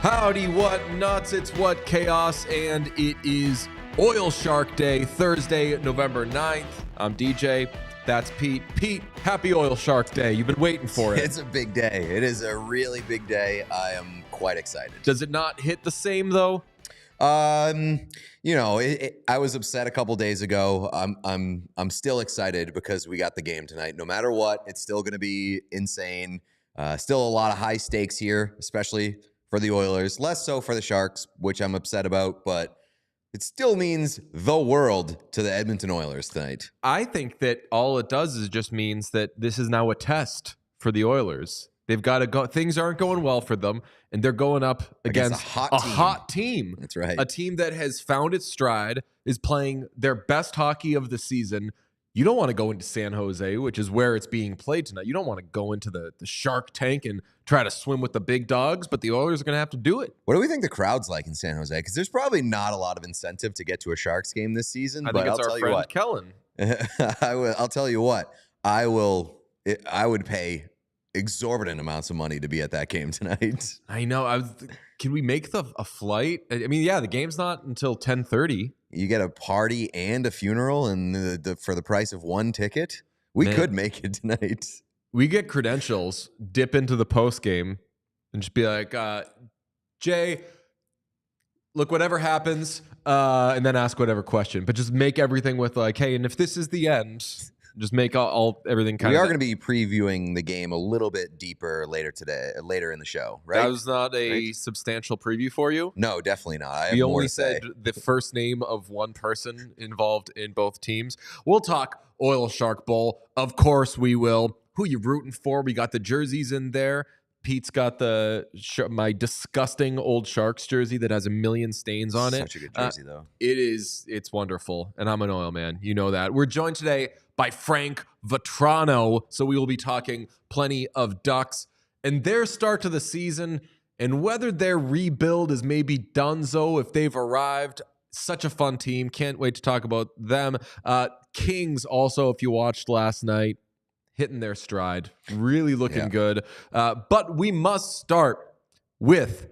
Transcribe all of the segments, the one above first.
Howdy, what nuts, it's what chaos, and it is OilShark Day, Thursday, November 9th. I'm DJ, that's Pete. Pete, happy OilShark Day. You've been waiting for it. It's a big day. It is a really big day. I am quite excited. Does it not hit the same, though? I was upset a couple days ago. I'm still excited because we got the game tonight. No matter what, it's still going to be insane. Still a lot of high stakes here, especially for the Oilers, less so for the Sharks, which I'm upset about, but it still means the world to the Edmonton Oilers tonight. I think that all it does is just means that this is now a test for the Oilers. They've got to go. Things aren't going well for them, and they're going up against a hot team. That's right. A team that has found its stride, is playing their best hockey of the season. You don't want to go into San Jose, which is where it's being played tonight. You don't want to go into the Shark Tank and try to swim with the big dogs, but the Oilers are going to have to do it. What do we think the crowd's like in San Jose? Because there's probably not a lot of incentive to get to a Sharks game this season. I think it's our friend Kellen. I'll tell you what. I would pay exorbitant amounts of money to be at that game tonight. I know. Can we make a flight? I mean, yeah, the game's not until 10:30. You get a party and a funeral, and for the price of one ticket, we could make it tonight. We get credentials, dip into the post game, and just be like, Jay, look, whatever happens, and then ask whatever question, but just make everything with like, hey, and if this is the end, just make everything kind of. We are going to be previewing the game a little bit deeper later in the show, right? That was not a substantial preview for you? No, definitely not. We only said the first name of one person involved in both teams. We'll talk OilShark Bowl. Of course we will. Who you rooting for? We got the jerseys in there. Pete's got my disgusting old Sharks jersey that has a million stains on it. Such a good jersey, though. It's wonderful, and I'm an Oil man. You know that. We're joined today by Frank Vatrano, so we will be talking plenty of Ducks and their start to the season and whether their rebuild is maybe donezo if they've arrived. Such a fun team. Can't wait to talk about them. Kings also, if you watched last night, hitting their stride, really looking good. But we must start with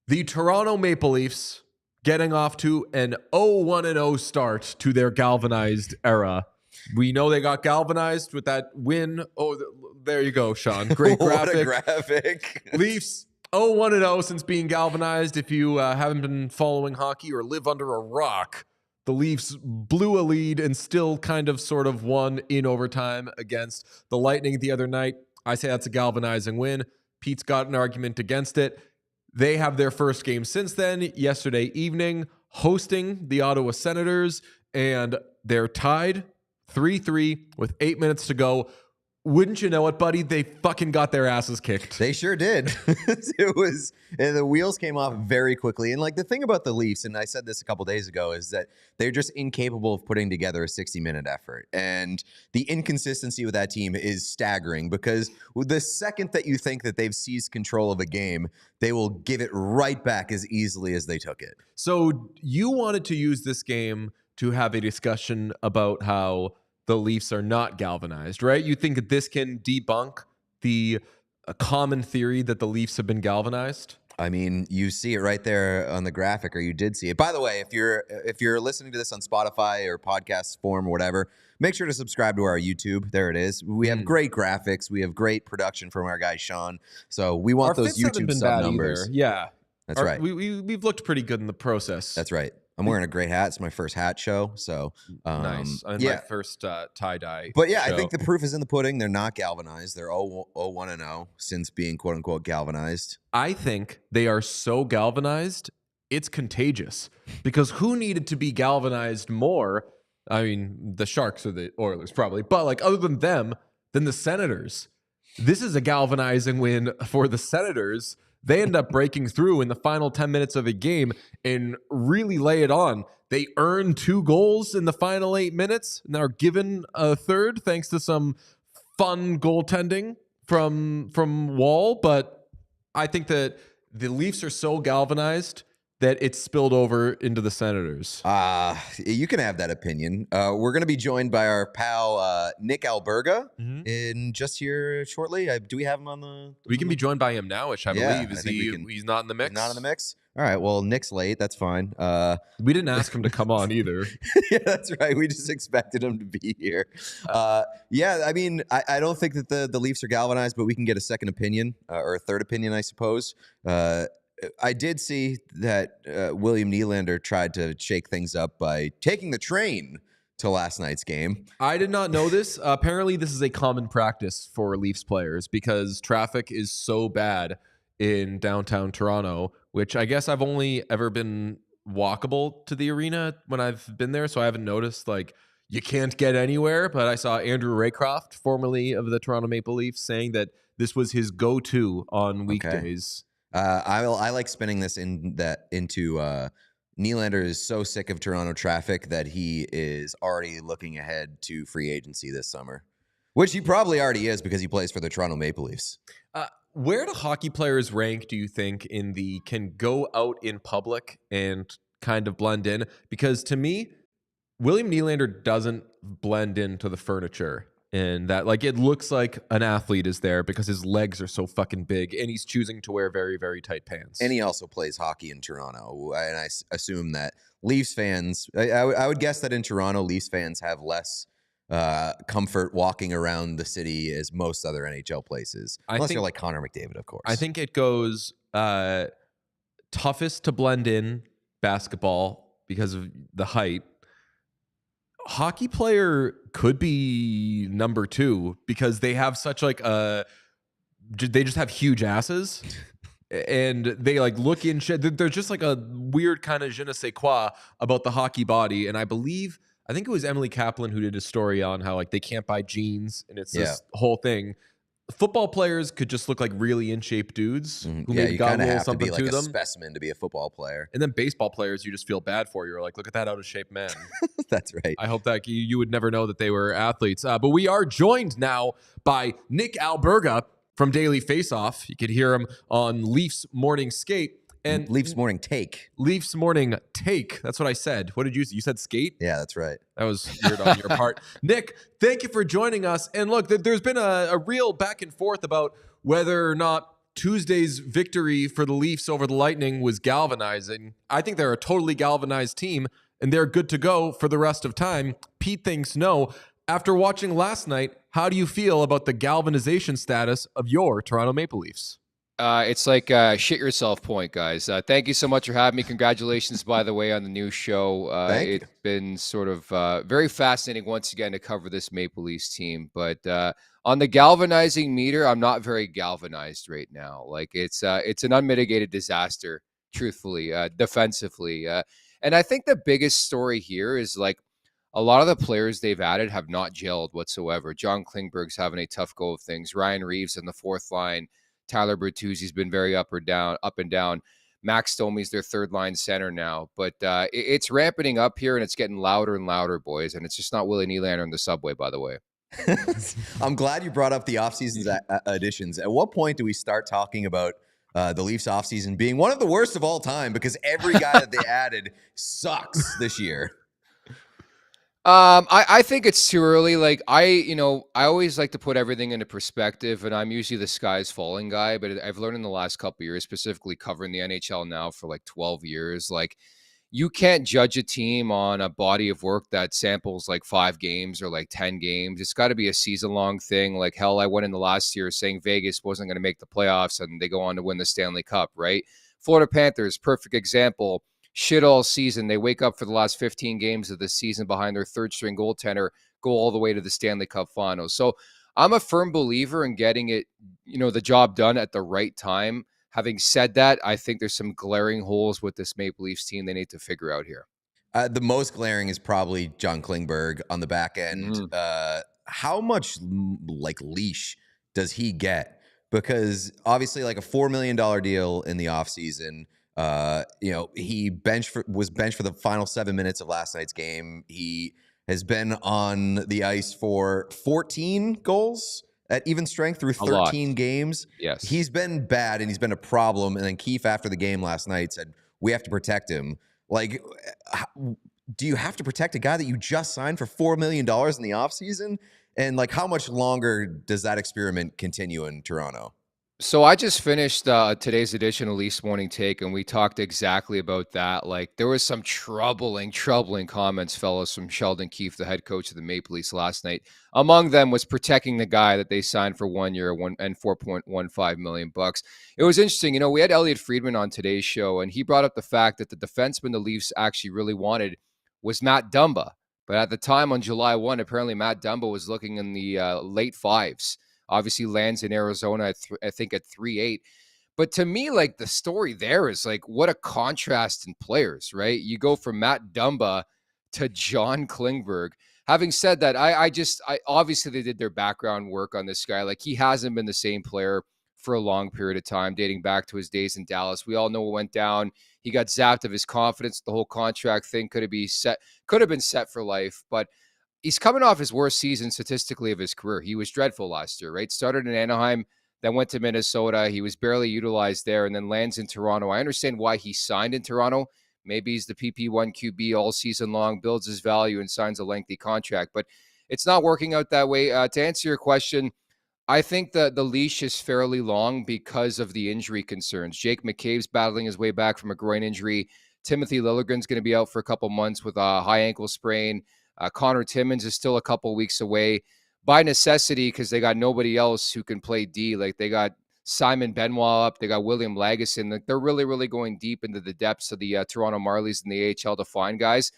the Toronto Maple Leafs getting off to an 0-1-0 start to their galvanized era. We know they got galvanized with that win. Oh, there you go, Sean. Great graphic. What a graphic. Leafs 0-1-0 since being galvanized. If you haven't been following hockey or live under a rock, the Leafs blew a lead and still kind of sort of won in overtime against the Lightning the other night. I say that's a galvanizing win. Pete's got an argument against it. They have their first game since then, yesterday evening, hosting the Ottawa Senators, and they're tied 3-3 with 8 minutes to go. Wouldn't you know it, buddy? They fucking got their asses kicked. They sure did. The wheels came off very quickly. And like the thing about the Leafs, and I said this a couple days ago, is that they're just incapable of putting together a 60-minute effort. And the inconsistency with that team is staggering because the second that you think that they've seized control of a game, they will give it right back as easily as they took it. So you wanted to use this game to have a discussion about how the Leafs are not galvanized, right? You think that this can debunk the common theory that the Leafs have been galvanized? I mean, you see it right there on the graphic, or you did see it. By the way, if you're listening to this on Spotify or podcast form or whatever, make sure to subscribe to our YouTube. There it is. We have great graphics. We have great production from our guy Sean. So we want those YouTube sub numbers. Yeah, that's right. We've looked pretty good in the process. That's right. I'm wearing a great hat. It's my first hat show. So nice. My first tie-dye But yeah, show. I think the proof is in the pudding. They're not galvanized. They're 0-1-0 since being quote-unquote galvanized. I think they are so galvanized it's contagious because who needed to be galvanized more? I mean, the Sharks or the Oilers probably, but like other than them, than the Senators. This is a galvanizing win for the Senators. They end up breaking through in the final 10 minutes of a game and really lay it on. They earn 2 goals in the final 8 minutes and are given a third thanks to some fun goaltending from Wall. But I think that the Leafs are so galvanized that it's spilled over into the Senators. You can have that opinion. We're going to be joined by our pal Nick Alberga in just here shortly. Do we have him on the? We can be joined by him now, which I believe is he's not in the mix. He's not in the mix. All right. Well, Nick's late. That's fine. We didn't ask him to come on either. Yeah, that's right. We just expected him to be here. Yeah, I mean, I don't think that the Leafs are galvanized, but we can get a second opinion or a third opinion, I suppose. I did see that William Nylander tried to shake things up by taking the train to last night's game. I did not know this. Apparently, this is a common practice for Leafs players because traffic is so bad in downtown Toronto, which I guess I've only ever been walkable to the arena when I've been there, so I haven't noticed like you can't get anywhere. But I saw Andrew Raycroft, formerly of the Toronto Maple Leafs, saying that this was his go-to on weekdays. I like spinning this into Nylander is so sick of Toronto traffic that he is already looking ahead to free agency this summer, which he probably already is because he plays for the Toronto Maple Leafs. Where do hockey players rank, do you think, in the can go out in public and kind of blend in? Because to me, William Nylander doesn't blend into the furniture. And that, like, it looks like an athlete is there because his legs are so fucking big and he's choosing to wear very, very tight pants. And he also plays hockey in Toronto. And I assume that Leafs fans, I would guess that in Toronto, Leafs fans have less comfort walking around the city as most other NHL places. Unless you're like Connor McDavid, of course. I think it goes toughest to blend in basketball because of the height. Hockey player could be number 2 because they have such like they just have huge asses and they like look in shit. They're just like a weird kind of je ne sais quoi about the hockey body. And I think it was Emily Kaplan who did a story on how like they can't buy jeans and it's this whole thing. Football players could just look like really in shape dudes who maybe got a little something to them. You kind of have to be like a specimen to be a football player. And then baseball players, you just feel bad for. You're like, look at that out of shape man. That's right. I hope that you would never know that they were athletes. But we are joined now by Nick Alberga from Daily Faceoff. You could hear him on Leafs Morning Skate. And Leafs Morning Take. Leafs Morning Take. That's what I said. What did you say? You said skate? Yeah, that's right. That was weird on your part. Nick, thank you for joining us. And look, there's been a real back and forth about whether or not Tuesday's victory for the Leafs over the Lightning was galvanizing. I think they're a totally galvanized team, and they're good to go for the rest of time. Pete thinks no. After watching last night, how do you feel about the galvanization status of your Toronto Maple Leafs? It's like shit yourself point, guys. Thank you so much for having me. Congratulations, by the way, on the new show. It's been sort of very fascinating once again to cover this Maple Leafs team. But on the galvanizing meter, I'm not very galvanized right now. Like it's an unmitigated disaster, truthfully, defensively. And I think the biggest story here is like a lot of the players they've added have not gelled whatsoever. John Klingberg's having a tough go of things. Ryan Reeves in the fourth line. Tyler Bertuzzi's been very up and down. Max Domi's their third line center now, but it's ramping up here and it's getting louder and louder, boys. And it's just not Willie Nylander in the subway, by the way. I'm glad you brought up the offseason additions. At what point do we start talking about the Leafs offseason being one of the worst of all time because every guy that they added sucks this year? I think it's too early. Like I always like to put everything into perspective, and I'm usually the sky's falling guy, but I've learned in the last couple of years, specifically covering the NHL now for like 12 years, like you can't judge a team on a body of work that samples like 5 games or like 10 games. It's got to be a season-long thing. Like hell, I went in the last year saying Vegas wasn't going to make the playoffs, and they go on to win the Stanley Cup, right? Florida Panthers, perfect example. Shit all season. They wake up for the last 15 games of the season behind their third string goaltender, go all the way to the Stanley Cup finals. So I'm a firm believer in getting it, the job done at the right time, Having said that, I think there's some glaring holes with this Maple Leafs team they need to figure out here. The most glaring is probably John Klingberg on the back end. How much leash does he get? Because obviously, like a $4 million deal in the offseason. He was benched for the final 7 minutes of last night's game. He has been on the ice for 14 goals at even strength through 13 games. Yes. He's been bad and he's been a problem. And then Keefe, after the game last night, said, we have to protect him. Like, do you have to protect a guy that you just signed for $4 million in the offseason? And like, how much longer does that experiment continue in Toronto? So I just finished today's edition of Leafs Morning Take, and we talked exactly about that. Like, there was some troubling comments, fellas, from Sheldon Keefe, the head coach of the Maple Leafs last night. Among them was protecting the guy that they signed for 1 year and $4.15 million. It was interesting. You know, we had Elliot Friedman on today's show, and he brought up the fact that the defenseman the Leafs actually really wanted was Matt Dumba. But at the time on July 1, apparently Matt Dumba was looking in the late fives. Obviously lands in Arizona, I think at 3.8. But to me, like, the story there is like, what a contrast in players, right? You go from Matt Dumba to John Klingberg. Having said that, I obviously they did their background work on this guy. Like, he hasn't been the same player for a long period of time, dating back to his days in Dallas. We all know what went down. He got zapped of his confidence. The whole contract thing could have been set for life, but he's coming off his worst season statistically of his career. He was dreadful last year, right? Started in Anaheim, then went to Minnesota. He was barely utilized there and then lands in Toronto. I understand why he signed in Toronto. Maybe he's the PP1 QB all season long, builds his value and signs a lengthy contract, but it's not working out that way. To answer your question, I think the leash is fairly long because of the injury concerns. Jake McCabe's battling his way back from a groin injury. Timothy Liljegren's going to be out for a couple months with a high ankle sprain. Connor Timmins is still a couple weeks away by necessity because they got nobody else who can play D. Like, they got Simon Benoit up. They got William Lagesson. Like, they're really, really going deep into the depths of the Toronto Marlies and the AHL to find guys.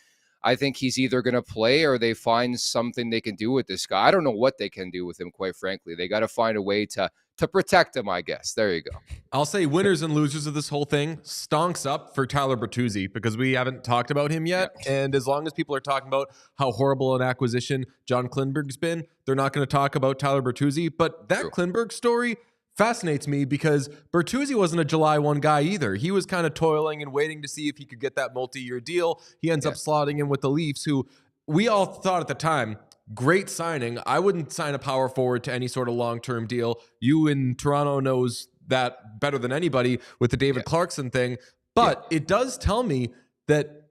I think he's either going to play or they find something they can do with this guy. I don't know what they can do with him, quite frankly. They got to find a way to protect him, I guess. There you go. I'll say winners and losers of this whole thing stonks up for Tyler Bertuzzi because we haven't talked about him yet. Yeah. And as long as people are talking about how horrible an acquisition John Klingberg's been, they're not going to talk about Tyler Bertuzzi. But that Klingberg story fascinates me because Bertuzzi wasn't a July 1 guy either. He was kind of toiling and waiting to see if he could get that multi-year deal. He ends up slotting in with the Leafs, who we all thought at the time, great signing. I wouldn't sign a power forward to any sort of long-term deal. You in Toronto knows that better than anybody with the David Clarkson thing. But it does tell me that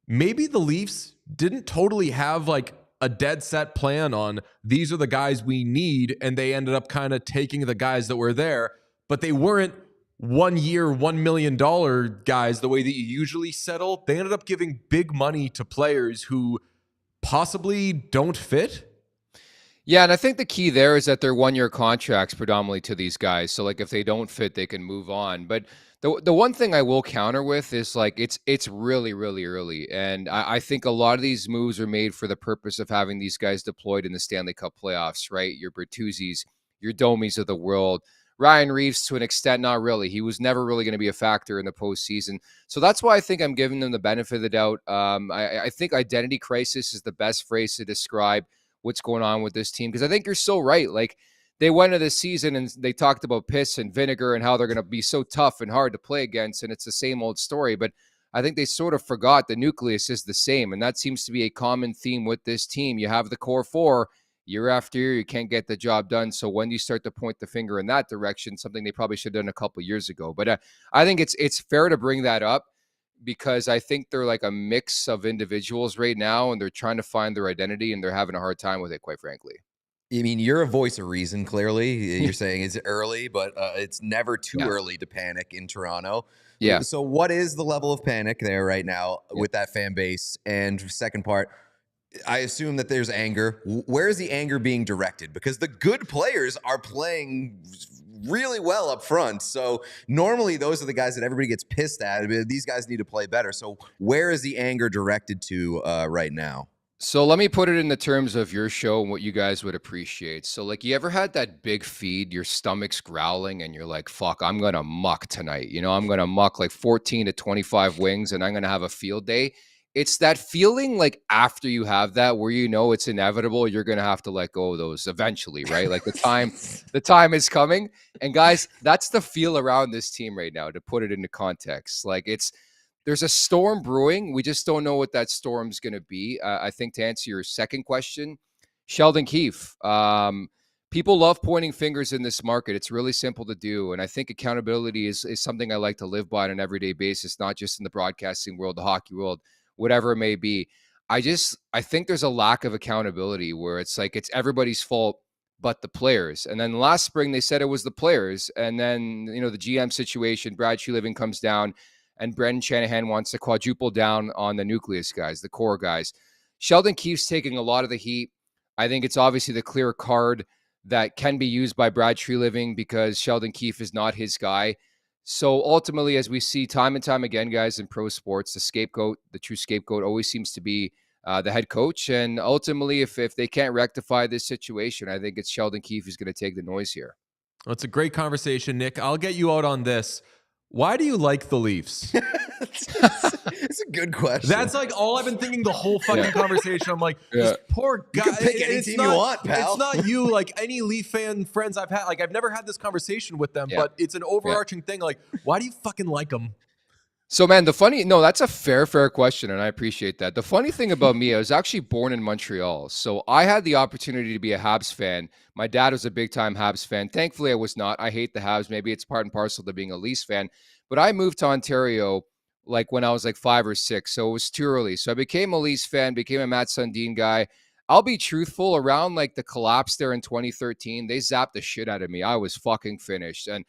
maybe the Leafs didn't totally have like a dead set plan on these are the guys we need. And they ended up kind of taking the guys that were there, but they weren't 1 year, $1 million guys the way that you usually settle. They ended up giving big money to players who possibly don't fit. Yeah, and I think the key there is that they're 1 year contracts predominantly to these guys. So like if they don't fit, they can move on. But the one thing I will counter with is like it's really, really early. And I think a lot of these moves are made for the purpose of having these guys deployed in the Stanley Cup playoffs, right? Your Bertuzzis, your Domies of the world. Ryan Reeves, to an extent, not really. He was never really going to be a factor in the postseason. So that's why I think I'm giving them the benefit of the doubt. I think identity crisis is the best phrase to describe what's going on with this team, because I think you're so right. Like, they went into this season and they talked about piss and vinegar and how they're going to be so tough and hard to play against, and it's the same old story. But I think they sort of forgot the nucleus is the same, and that seems to be a common theme with this team. You have the core four. Year after year, you can't get the job done. So when you start to point the finger in that direction, something they probably should have done a couple years ago. But I think it's fair to bring that up because I think they're like a mix of individuals right now, and they're trying to find their identity, and they're having a hard time with it, quite frankly. I mean, you're a voice of reason, clearly. You're saying it's early, but it's never too early to panic in Toronto. Yeah. So what is the level of panic there right now with that fan base? And second part, I assume that there's anger. Where is the anger being directed? Because the good players are playing really well up front. So normally those are the guys that everybody gets pissed at. I mean, these guys need to play better. So where is the anger directed to right now? So let me put it in the terms of your show and what you guys would appreciate. So like, you ever had that big feed, your stomach's growling and you're like, fuck, I'm going to muck tonight. I'm going to muck like 14 to 25 wings and I'm going to have a field day. It's that feeling like after you have that where it's inevitable, you're going to have to let go of those eventually, right? Like the time is coming. And guys, that's the feel around this team right now, to put it into context. Like there's a storm brewing. We just don't know what that storm's going to be. I think to answer your second question, Sheldon Keefe. People love pointing fingers in this market. It's really simple to do. And I think accountability is something I like to live by on an everyday basis, not just in the broadcasting world, the hockey world, whatever it may be. I think there's a lack of accountability where it's like it's everybody's fault but the players. And then last spring, they said it was the players. And then, the GM situation, Brad Treliving comes down, and Brendan Shanahan wants to quadruple down on the nucleus guys, the core guys. Sheldon Keefe's taking a lot of the heat. I think it's obviously the clear card that can be used by Brad Treliving because Sheldon Keefe is not his guy. So ultimately, as we see time and time again, guys, in pro sports, the true scapegoat always seems to be the head coach. And ultimately, if they can't rectify this situation, I think it's Sheldon Keefe who's going to take the noise here. Well, it's a great conversation, Nick. I'll get you out on this. Why do you like the Leafs? It's a good question. That's like all I've been thinking the whole fucking conversation. I'm like, this poor guy. You can pick any team you want, pal. It's not you, like any Leaf fan friends I've had. Like I've never had this conversation with them, but it's an overarching thing. Like, why do you fucking like them? So, man, that's a fair question, and I appreciate that. The funny thing about me, I was actually born in Montreal, so I had the opportunity to be a Habs fan. My dad was a big-time Habs fan. Thankfully, I was not. I hate the Habs. Maybe it's part and parcel to being a Leafs fan. But I moved to Ontario like when I was like 5 or 6, so it was too early. So I became a Leafs fan, became a Matt Sundin guy. I'll be truthful, around like the collapse there in 2013, they zapped the shit out of me. I was fucking finished, and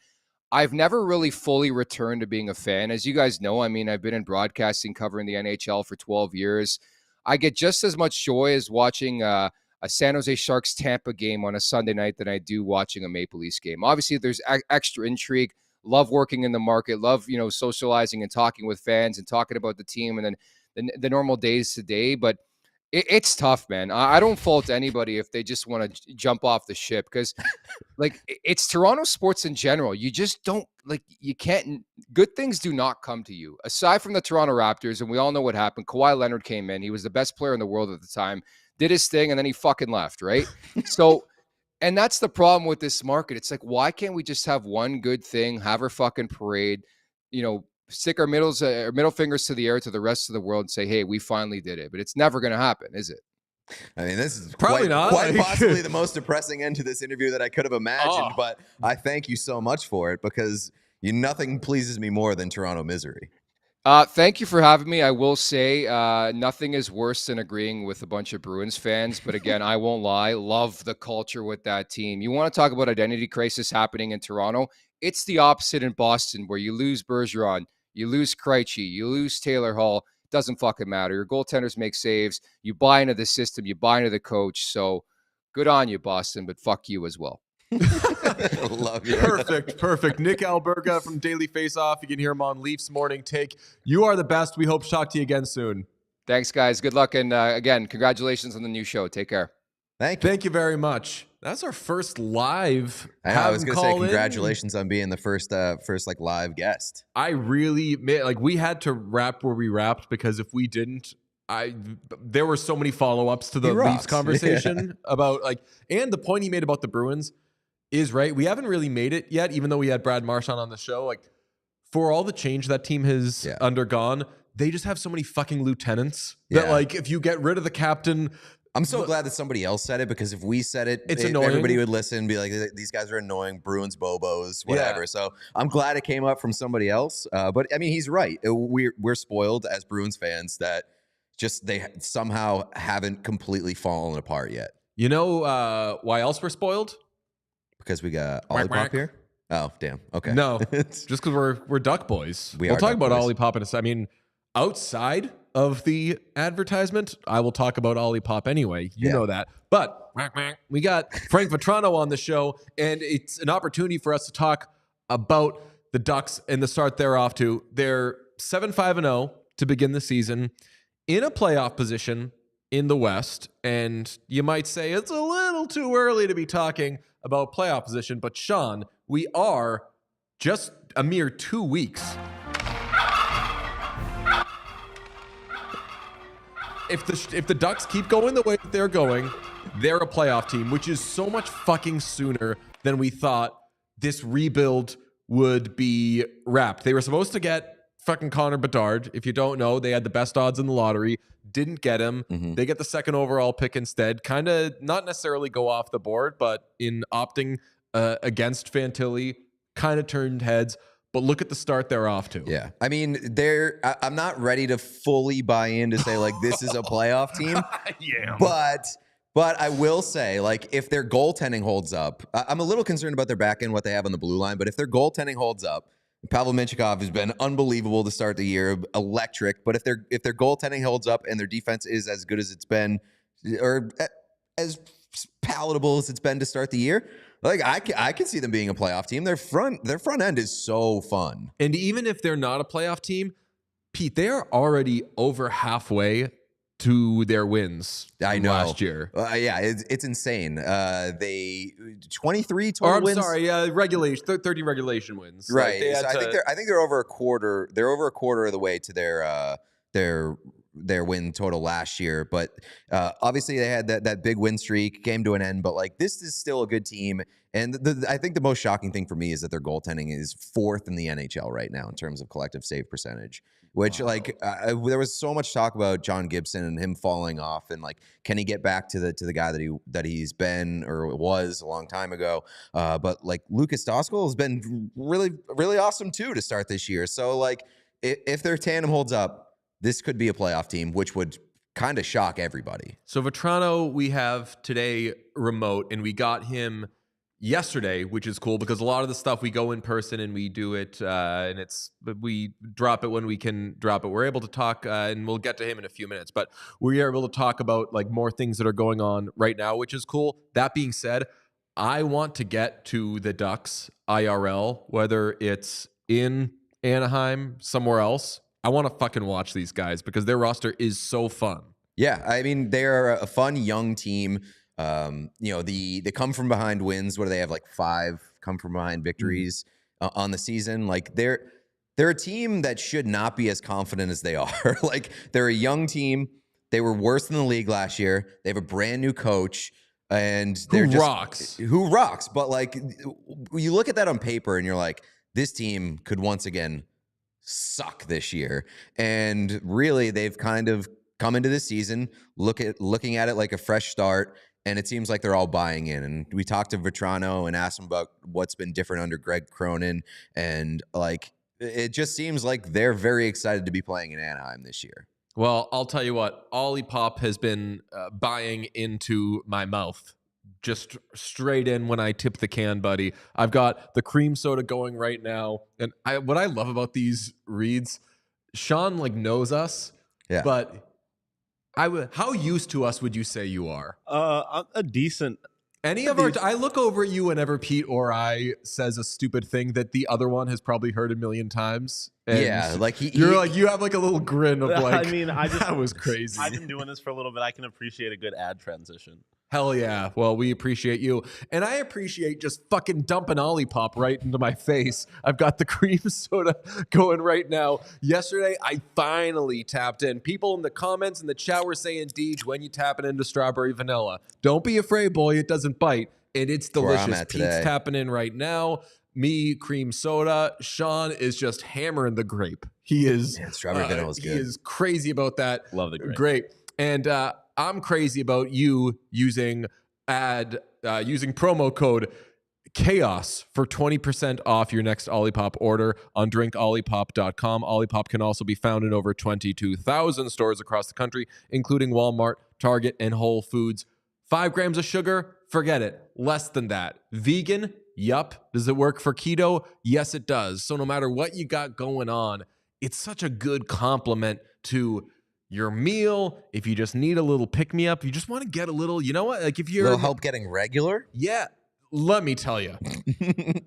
I've never really fully returned to being a fan. As you guys know, I mean, I've been in broadcasting covering the NHL for 12 years. I get just as much joy as watching a San Jose Sharks Tampa game on a Sunday night than I do watching a Maple Leafs game. Obviously, there's extra intrigue. Love working in the market. Love, socializing and talking with fans and talking about the team and then the normal days to day. But it's tough, man. I don't fault anybody if they just want to jump off the ship because, like, it's Toronto sports in general. You just don't, like, you can't, good things do not come to you. Aside from the Toronto Raptors, and we all know what happened. Kawhi Leonard came in. He was the best player in the world at the time, did his thing, and then he fucking left, right? So, and that's the problem with this market. It's like, why can't we just have one good thing, have our fucking parade, stick our middle fingers to the air to the rest of the world and say, hey, we finally did it. But it's never going to happen, is it? I mean, this is probably quite possibly the most depressing end to this interview that I could have imagined, but I thank you so much for it because nothing pleases me more than Toronto misery. Thank you for having me. I will say nothing is worse than agreeing with a bunch of Bruins fans. But again, I won't lie. Love the culture with that team. You want to talk about identity crisis happening in Toronto? It's the opposite in Boston where you lose Bergeron, you lose Krejci, you lose Taylor Hall. Doesn't fucking matter. Your goaltenders make saves. You buy into the system. You buy into the coach. So good on you, Boston, but fuck you as well. Love you. Perfect. Nick Alberga from Daily Faceoff. You can hear him on Leafs Morning Take. You are the best. We hope to talk to you again soon. Thanks, guys. Good luck. And again, congratulations on the new show. Take care. Thank you very much. That's our first live. I was going to say congratulations on being the first like live guest. I really we had to wrap where we wrapped because if we didn't, there were so many follow-ups to the Leafs conversation about and the point he made about the Bruins is right. We haven't really made it yet, even though we had Brad Marchand on the show. Like for all the change that team has undergone, they just have so many fucking lieutenants that if you get rid of the captain. I'm so glad that somebody else said it because if we said it, it's annoying. Everybody would listen, be like, these guys are annoying, Bruins, Bobos, whatever. Yeah. So I'm glad it came up from somebody else. But I mean, he's right. We're spoiled as Bruins fans that just they somehow haven't completely fallen apart yet. You know why else we're spoiled? Because we got Ollie Pop here? Oh, damn. Okay. No, just because we're Duck boys. We'll talk about Ollie Pop in a second. I mean, outside of the advertisement, I will talk about Ollie Pop anyway. You know that. But we got Frank Vatrano on the show, and it's an opportunity for us to talk about the Ducks and the start they're off to. They're 7-5-0 to begin the season in a playoff position in the West, and you might say it's a little too early to be talking about playoff position, but Sean, we are just a mere 2 weeks. If the Ducks keep going the way that they're going, they're a playoff team, which is so much fucking sooner than we thought this rebuild would be wrapped. They were supposed to get fucking Connor Bedard. If you don't know, they had the best odds in the lottery, didn't get him. They get the second overall pick instead. Kind of not necessarily go off the board, but in opting against Fantilli, kind of turned heads. But look at the start they're off to. Yeah. I mean, I'm not ready to fully buy in to say, like, this is a playoff team. Yeah. But I will say, like, if their goaltending holds up, I'm a little concerned about their back end, what they have on the blue line. But if their goaltending holds up, Pavel Mintyukov has been unbelievable to start the year, electric. But if their goaltending holds up and their defense is as good as it's been, or as palatable as it's been to start the year, like I can see them being a playoff team. Their front end is so fun. And even if they're not a playoff team, Pete, they are already over halfway to their wins. I know. Last year. Yeah, it's insane. They 23 total wins. Sorry, regulation 30 regulation wins. Right. So I think they're over a quarter. They're over a quarter of the way to their win total last year. But obviously they had that big win streak, came to an end. But like, this is still a good team. And I think the most shocking thing for me is that their goaltending is 4th in the NHL right now in terms of collective save percentage. Which, wow. There was so much talk about John Gibson and him falling off, and like, can he get back to the guy that he's been or was a long time ago? But like, Lucas Doskal has been really, really awesome too to start this year. So like, if their tandem holds up, this could be a playoff team, which would kind of shock everybody. So Vatrano, we have today remote, and we got him yesterday, which is cool because a lot of the stuff we go in person and we do it, and we drop it when we can drop it. We're able to talk, and we'll get to him in a few minutes, but we are able to talk about like more things that are going on right now, which is cool. That being said, I want to get to the Ducks IRL, whether it's in Anaheim, somewhere else. I want to fucking watch these guys because their roster is so fun. Yeah, I mean, they're a fun young team. The come from behind wins. What do they have? Like 5 come from behind victories on the season. Like they're a team that should not be as confident as they are. Like, they're a young team. They were worse than the league last year. They have a brand new coach, and they're who rocks. But like, you look at that on paper and you're like, this team could once again suck this year. And really, they've kind of come into this season looking at it like a fresh start. And it seems like they're all buying in. And we talked to Vatrano and asked him about what's been different under Greg Cronin. And like, it just seems like they're very excited to be playing in Anaheim this year. Well, I'll tell you what, Ollie Pop has been buying into my mouth. Just straight in when I tip the can, buddy. I've got the cream soda going right now. And what I love about these reads, Sean like knows us, yeah. But how used to us would you say you are? A decent. I look over at you whenever Pete or I says a stupid thing that the other one has probably heard a million times. And yeah, like you have like a little grin of like, I mean, that was crazy. I've been doing this for a little bit. I can appreciate a good ad transition. Hell yeah. Well, we appreciate you. And I appreciate just fucking dumping Olipop right into my face. I've got the cream soda going right now. Yesterday, I finally tapped in. People in the comments in the chat were saying, Deej, when you tapping into strawberry vanilla? Don't be afraid, boy. It doesn't bite. And it's delicious. Pete's tapping in right now. Me, cream soda. Sean is just hammering the grape. He is. Man, strawberry vanilla is good. He is crazy about that. Love the grape. And I'm crazy about you using promo code CHAOS for 20% off your next Olipop order on drinkolipop.com. Olipop can also be found in over 22,000 stores across the country, including Walmart, Target, and Whole Foods. 5 grams of sugar? Forget it. Less than that. Vegan? Yup. Does it work for keto? Yes, it does. So no matter what you got going on, it's such a good complement to your meal. If you just need a little pick-me-up, you just want to get a little, you know what? Like if you're... A little help getting regular? Yeah. Let me tell you,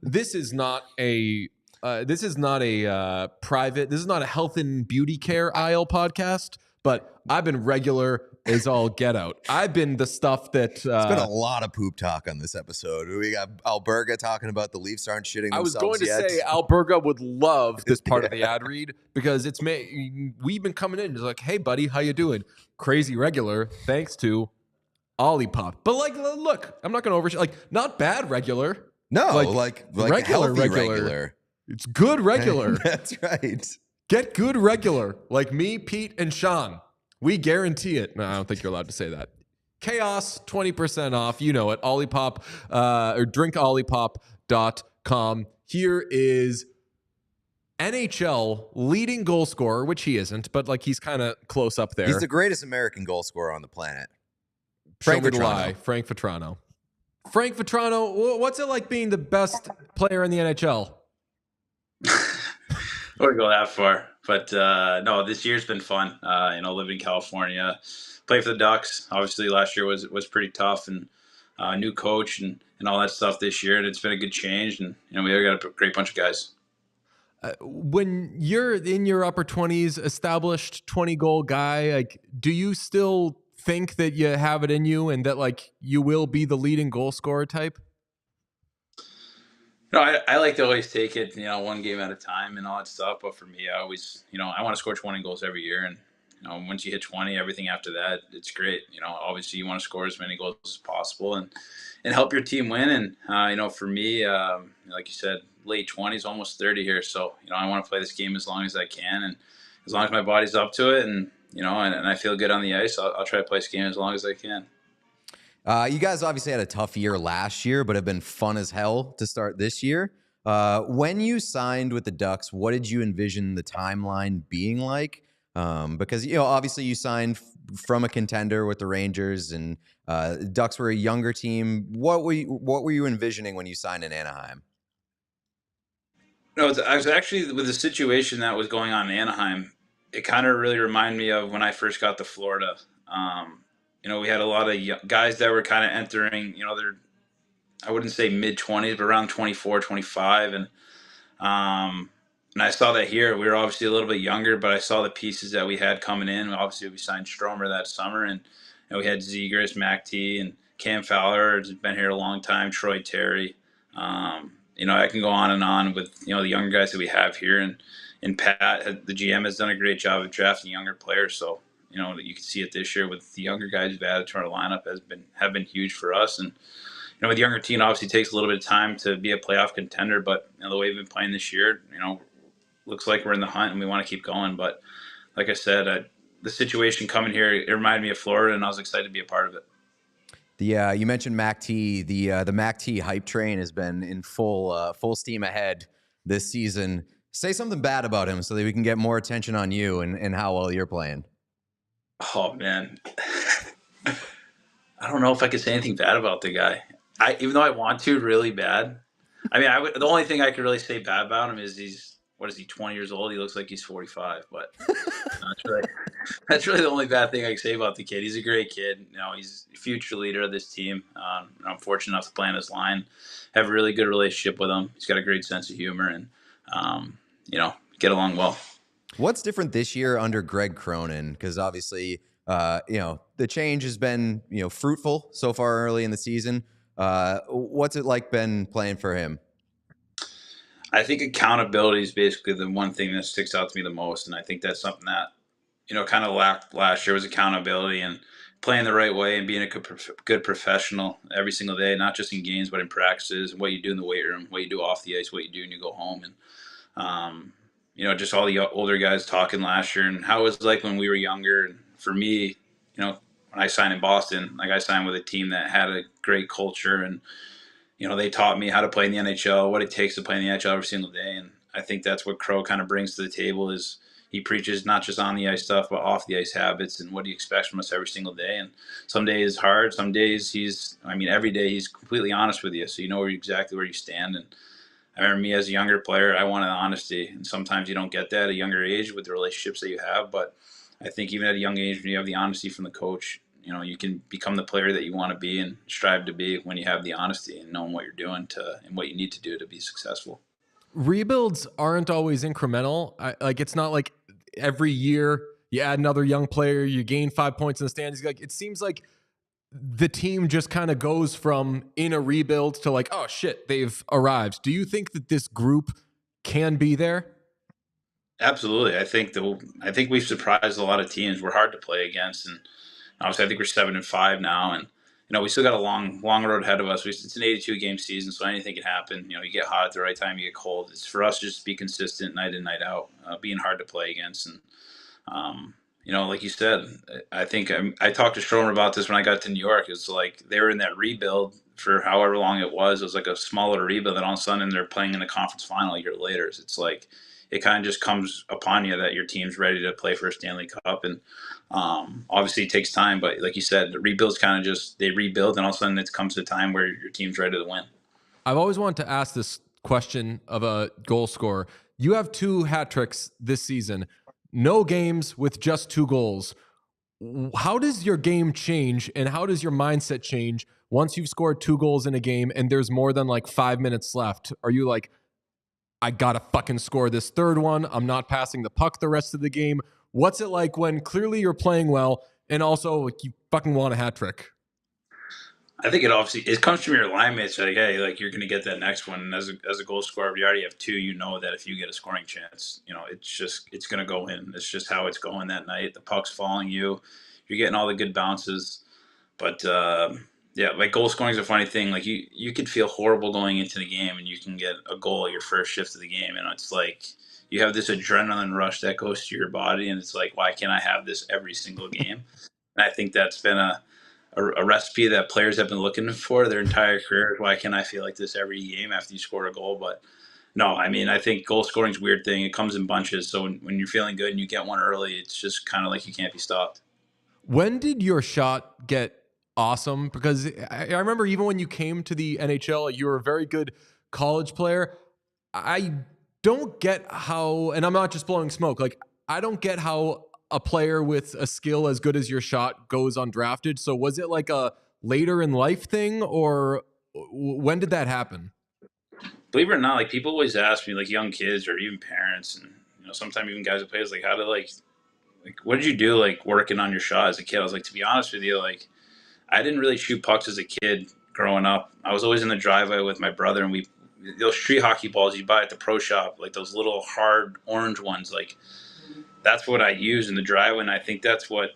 this is not a private, this is not a health and beauty care aisle podcast, but I've been regular is all get out. I've been the stuff that It's been a lot of poop talk on this episode. We got Alberga talking about the Leafs aren't shitting themselves. I was going to yet. say Alberga would love this part of the ad read because we've been coming in. It's like, hey, buddy, how you doing? Crazy regular, thanks to Olipop. But like, look, I'm not going to not bad regular. No, like regular, regular. It's good regular. That's right. Get good regular, like me, Pete, and Sean. We guarantee it. No, I don't think you're allowed to say that. Chaos, 20% off. You know it. Olipop, or drinkolipop.com. Here is NHL leading goal scorer, which he isn't, but like he's kind of close up there. He's the greatest American goal scorer on the planet. Frank Vatrano. Frank Vatrano. Frank Vatrano, what's it like being the best player in the NHL? I wouldn't go that far, but no, this year's been fun. Living in California, play for the Ducks. Obviously, last year was pretty tough, and new coach and all that stuff this year, and it's been a good change. And we got a great bunch of guys. When you're in your upper 20s, established 20-goal guy, like, do you still think that you have it in you, and that like you will be the leading goal scorer type? No, I like to always take it, one game at a time and all that stuff. But for me, I always, I want to score 20 goals every year. And, once you hit 20, everything after that, it's great. Obviously you want to score as many goals as possible and help your team win. And, for me, like you said, late 20s, almost 30 here. So, I want to play this game as long as I can. And as long as my body's up to it and, and I feel good on the ice, I'll try to play this game as long as I can. You guys obviously had a tough year last year, but have been fun as hell to start this year. When you signed with the Ducks, what did you envision the timeline being like? Because, obviously you signed from a contender with the Rangers, and Ducks were a younger team. What were you envisioning when you signed in Anaheim? No, I was actually, with the situation that was going on in Anaheim, it kind of really reminded me of when I first got to Florida. We had a lot of guys that were kind of entering, I wouldn't say mid-20s, but around 24, 25. And I saw that here. We were obviously a little bit younger, but I saw the pieces that we had coming in. Obviously, we signed Stromer that summer, and we had Zegras, Mac T, and Cam Fowler has been here a long time, Troy Terry. I can go on with, the younger guys that we have here. And Pat, the GM, has done a great job of drafting younger players. So, you can see it this year with the younger guys who've added to our lineup have been huge for us. And, with the younger team, obviously takes a little bit of time to be a playoff contender, but the way we've been playing this year, looks like we're in the hunt and we want to keep going. But like I said, the situation coming here, it reminded me of Florida, and I was excited to be a part of it. You mentioned Mac T. The Mac T hype train has been in full steam ahead this season. Say something bad about him so that we can get more attention on you and how well you're playing. Oh, man. I don't know if I could say anything bad about the guy. Even though I want to really bad. I mean, the only thing I could really say bad about him is he's 20 years old? He looks like he's 45, but that's really the only bad thing I can say about the kid. He's a great kid. He's a future leader of this team. I'm fortunate enough to play on his line, have a really good relationship with him. He's got a great sense of humor and, get along well. What's different this year under Greg Cronin? Because obviously, the change has been, fruitful so far early in the season. What's it like been playing for him? I think accountability is basically the one thing that sticks out to me the most. And I think that's something that, kind of lacked last year was accountability and playing the right way and being a good professional every single day, not just in games, but in practices, what you do in the weight room, what you do off the ice, what you do when you go home. And, just all the older guys talking last year and how it was like when we were younger. And for me, when I signed in Boston, like I signed with a team that had a great culture and, they taught me how to play in the NHL, what it takes to play in the NHL every single day. And I think that's what Crow kind of brings to the table is he preaches not just on the ice stuff, but off the ice habits and what he expects from us every single day. And some days is hard. Some days every day he's completely honest with you. So you know exactly where you stand. And I remember me as a younger player, I wanted honesty. And sometimes you don't get that at a younger age with the relationships that you have. But I think even at a young age, when you have the honesty from the coach, you can become the player that you want to be and strive to be when you have the honesty and knowing what you're doing and what you need to do to be successful. Rebuilds aren't always incremental. It's not like every year you add another young player, you gain 5 points in the standings. Like, it seems like the team just kind of goes from in a rebuild to like, oh shit, they've arrived. Do you think that this group can be there? Absolutely. I think we've surprised a lot of teams. We're hard to play against, and obviously I think we're 7-5 now, and we still got a long road ahead of us. It's an 82 game season, so anything can happen. You get hot at the right time, you get cold. It's for us just to be consistent night in, night out, being hard to play against. And like you said, I think I talked to Stromer about this when I got to New York. It's like they were in that rebuild for however long it was. It was like a smaller rebuild, and all of a sudden they're playing in the conference final a year later. So it's like it kind of just comes upon you that your team's ready to play for a Stanley Cup. And obviously it takes time, but like you said, the rebuilds kind of just, they rebuild, and all of a sudden it comes to a time where your team's ready to win. I've always wanted to ask this question of a goal scorer. You have 2 hat tricks this season, no games with just 2 goals. How does your game change, and how does your mindset change once you've scored 2 goals in a game and there's more than like 5 minutes left? Are you like, I gotta fucking score this 3rd one, I'm not passing the puck the rest of the game? What's it like when clearly you're playing well and also like you fucking want a hat trick? I think it comes from your line mates. Like, hey, like you're going to get that next one. And as a goal scorer, if you already have 2, that if you get a scoring chance, it's going to go in. It's just how it's going that night. The puck's following you. You're getting all the good bounces. But yeah, like goal scoring is a funny thing. Like you could feel horrible going into the game, and you can get a goal your first shift of the game, and it's like you have this adrenaline rush that goes to your body, and it's like, why can't I have this every single game? And I think that's been a recipe that players have been looking for their entire career. Why can't I feel like this every game after you score a goal? But no, I mean, I think goal scoring is a weird thing. It comes in bunches. So when you're feeling good and you get one early, it's just kind of like you can't be stopped. When did your shot get awesome? Because I remember even when you came to the NHL, you were a very good college player. I don't get how, and I'm not just blowing smoke, like I don't get how a player with a skill as good as your shot goes undrafted. So was it like a later in life thing, or when did that happen? Believe it or not, like people always ask me, like young kids or even parents, and sometimes even guys that play, like how to like what did you do like working on your shot as a kid? I was like, to be honest with you, like I didn't really shoot pucks as a kid growing up. I was always in the driveway with my brother, and those street hockey balls you buy at the pro shop, like those little hard orange ones, like that's what I use in the driveway. And I think that's what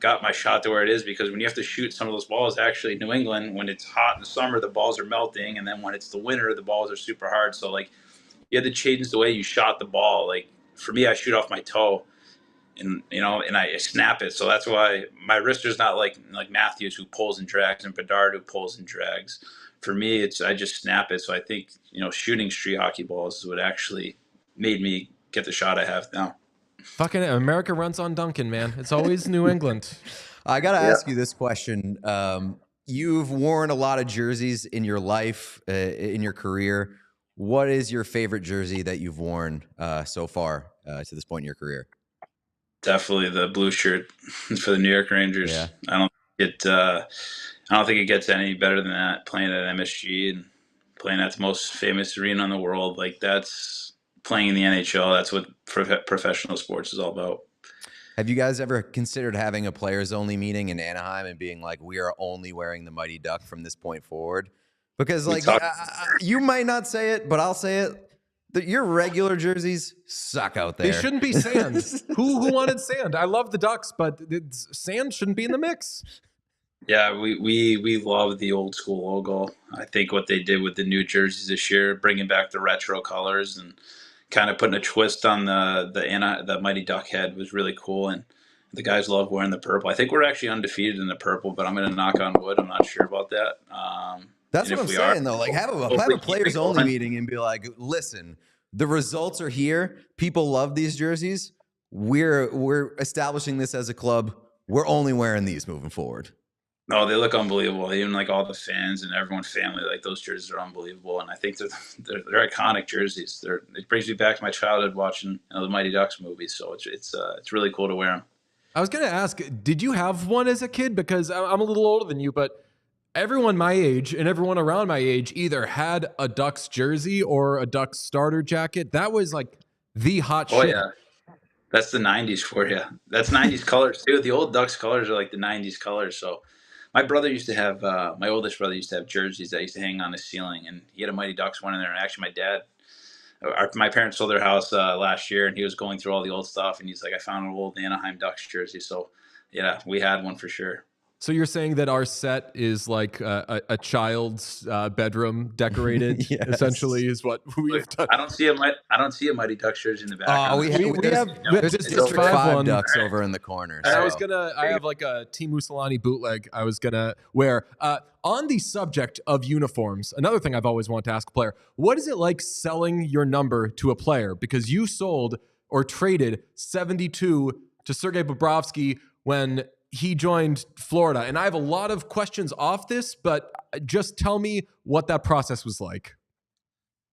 got my shot to where it is, because when you have to shoot some of those balls, actually in New England, when it's hot in the summer, the balls are melting. And then when it's the winter, the balls are super hard. So like you had to change the way you shot the ball. Like for me, I shoot off my toe, and and I snap it. So that's why my wrister's not like Matthews, who pulls and drags, and Bedard, who pulls and drags. For me, I just snap it. So I think shooting street hockey balls is what actually made me get the shot I have now. Fucking America runs on Duncan, man. It's always New England. I got to ask you this question. You've worn a lot of jerseys in your life, in your career. What is your favorite jersey that you've worn so far to this point in your career? Definitely the blue shirt for the New York Rangers. Yeah. I don't think it gets any better than that. Playing at MSG and playing at the most famous arena in the world, like that's playing in the NHL. That's what professional sports is all about. Have you guys ever considered having a players only meeting in Anaheim and being like, we are only wearing the Mighty Duck from this point forward? Because like you might not say it, but I'll say it. Your regular jerseys suck out there. They shouldn't be sand. Who wanted sand? I love the Ducks, but sand shouldn't be in the mix. Yeah, we love the old school logo. I think what they did with the new jerseys this year, bringing back the retro colors and kind of putting a twist on the Mighty Duck head, was really cool. And the guys love wearing the purple. I think we're actually undefeated in the purple, but I'm going to knock on wood. I'm not sure about that. That's what I'm saying, though. Like, have a players only meeting and be like, listen, the results are here. People love these jerseys. We're establishing this as a club. We're only wearing these moving forward. No, they look unbelievable. Even like all the fans and everyone's family, like those jerseys are unbelievable. And I think they're iconic jerseys. It brings me back to my childhood watching the Mighty Ducks movies. So it's really cool to wear them. I was going to ask, did you have one as a kid? Because I'm a little older than you, but everyone my age and everyone around my age either had a Ducks jersey or a Ducks starter jacket. That was like the hot shit. Yeah. That's the 90s for you. That's 90s colors too. The old Ducks colors are like the 90s colors. So my brother used to have, my oldest brother used to have jerseys that used to hang on the ceiling, and he had a Mighty Ducks one in there. And actually, my parents sold their house last year, and he was going through all the old stuff, and he's like, I found an old Anaheim Ducks jersey. So yeah, we had one for sure. So you're saying that our set is like a child's bedroom decorated, Yes. essentially, is what we've done. I don't see a Mighty Ducks jersey in the background. Oh, we have there's District just five 5 Ducks over in the corner. And So. I have like a Team Mussolani bootleg I was gonna wear. On the subject of uniforms, another thing I've always wanted to ask a player, what is it like selling your number to a player? Because you sold or traded 72 to Sergei Bobrovsky when he joined Florida. And I have a lot of questions off this, but just tell me what that process was like.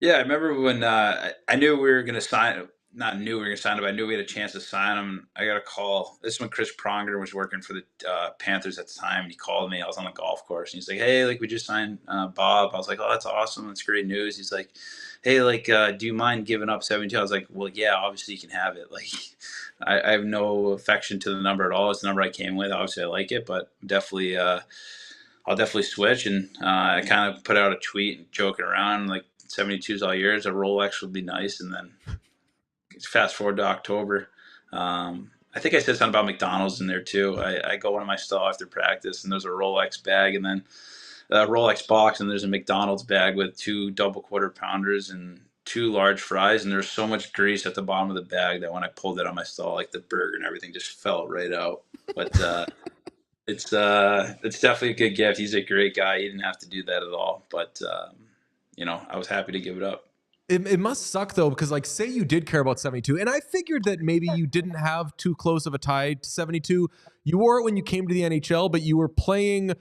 Yeah, I remember when I knew we were going to sign. Not knew we were going to sign him, but I knew we had a chance to sign him. I got a call. This is when Chris Pronger was working for the Panthers at the time. He called me. I was on the golf course, and he's like, "Hey, like we just signed Bob." I was like, "Oh, that's awesome. That's great news." He's like, "Hey, like, do you mind giving up 72?" I was like, "Well, yeah, obviously you can have it." Like, I have no affection to the number at all. It's the number I came with. Obviously, I like it, but definitely, I'll definitely switch. And I kind of put out a tweet joking around, like 72s all years. A Rolex would be nice, and then. Fast forward to October. I think I said something about McDonald's in there too. I go into my stall after practice, and there's a Rolex bag, and then a Rolex box, and there's a McDonald's bag with 2 double quarter pounders and 2 large fries, and there's so much grease at the bottom of the bag that when I pulled it on my stall, like the burger and everything just fell right out. But it's definitely a good gift. He's a great guy. He didn't have to do that at all, but I was happy to give it up. It must suck though, because like say you did care about 72, and I figured that maybe you didn't have too close of a tie to 72. You wore it when you came to the NHL, but you were playing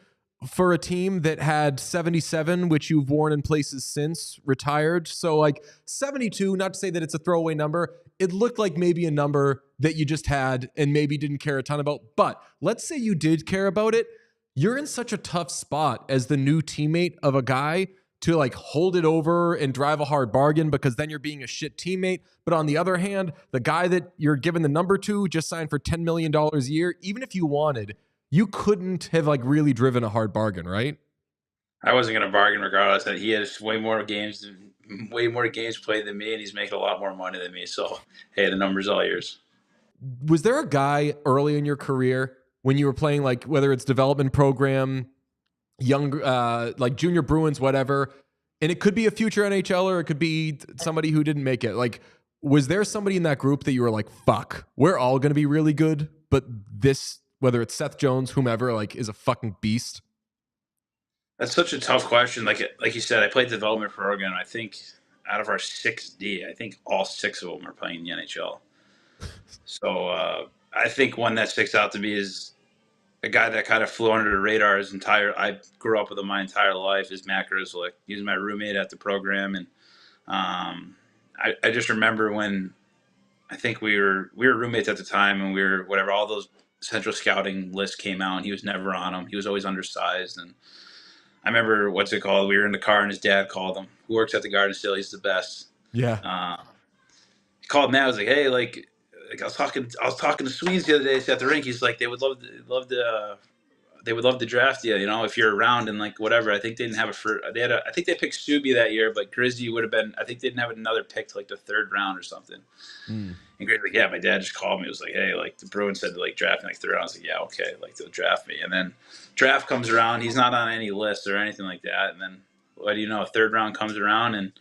for a team that had 77, which you've worn in places since retired. So like 72, not to say that it's a throwaway number, it looked like maybe a number that you just had and maybe didn't care a ton about. But let's say you did care about it. You're in such a tough spot as the new teammate of a guy to like hold it over and drive a hard bargain, because then you're being a shit teammate. But on the other hand, the guy that you're giving the number to just signed for $10 million a year. Even if you wanted, you couldn't have like really driven a hard bargain, right? I wasn't going to bargain regardless. That he has way more games played than me, and he's making a lot more money than me. So, hey, the number's all yours. Was there a guy early in your career when you were playing, like whether it's development program, young, like junior Bruins, whatever, and it could be a future NHL or it could be somebody who didn't make it. Like, was there somebody in that group that you were like, fuck, we're all going to be really good, but this, whether it's Seth Jones, whomever, like is a fucking beast? That's such a tough question. Like you said, I played development for Oregon. I think out of our 6D, I think all 6 of them are playing in the NHL. So I think one that sticks out to me is a guy that kind of flew under the radar I grew up with him my entire life, is Matt Grizzlick. He was my roommate at the program. And I just remember when I think we were roommates at the time, and all those central scouting lists came out, and he was never on them. He was always undersized. And I remember, we were in the car and his dad called him, who works at the Garden Still. He's the best. Yeah. He called Matt. I was like, hey, like I was talking to Swedes the other day at the rink. He's like, they would love to draft you, if you're around, and like whatever. I think they didn't have I think they picked Subi that year, but Grizzly would have been, I think they didn't have another pick to like the 3rd round or something. And Grizzly, like, yeah, my dad just called me. It was like, hey, like the Bruins said to like draft me like 3rd round. I was like, yeah, okay, like they'll draft me. And then draft comes around, he's not on any list or anything like that. And then what do you know? 3rd round comes around, and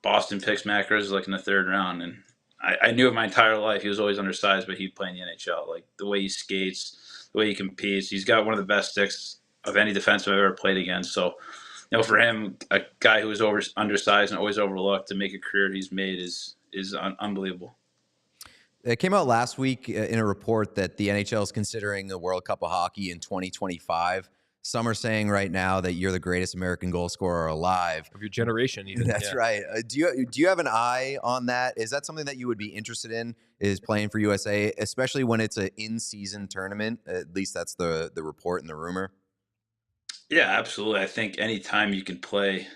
Boston picks Matt Grizzly like in the 3rd round. And I knew it my entire life. He was always undersized, but he'd play in the NHL. Like the way he skates, the way he competes, he's got one of the best sticks of any defenseman I've ever played against. So, for him, a guy who was undersized and always overlooked, to make a career he's made is unbelievable. It came out last week in a report that the NHL is considering the World Cup of Hockey in 2025. Some are saying right now that you're the greatest American goal scorer alive. Of your generation, even. That's right. Do you have an eye on that? Is that something that you would be interested in, is playing for USA, especially when it's an in-season tournament? At least that's the report and the rumor. Yeah, absolutely. I think anytime you can play,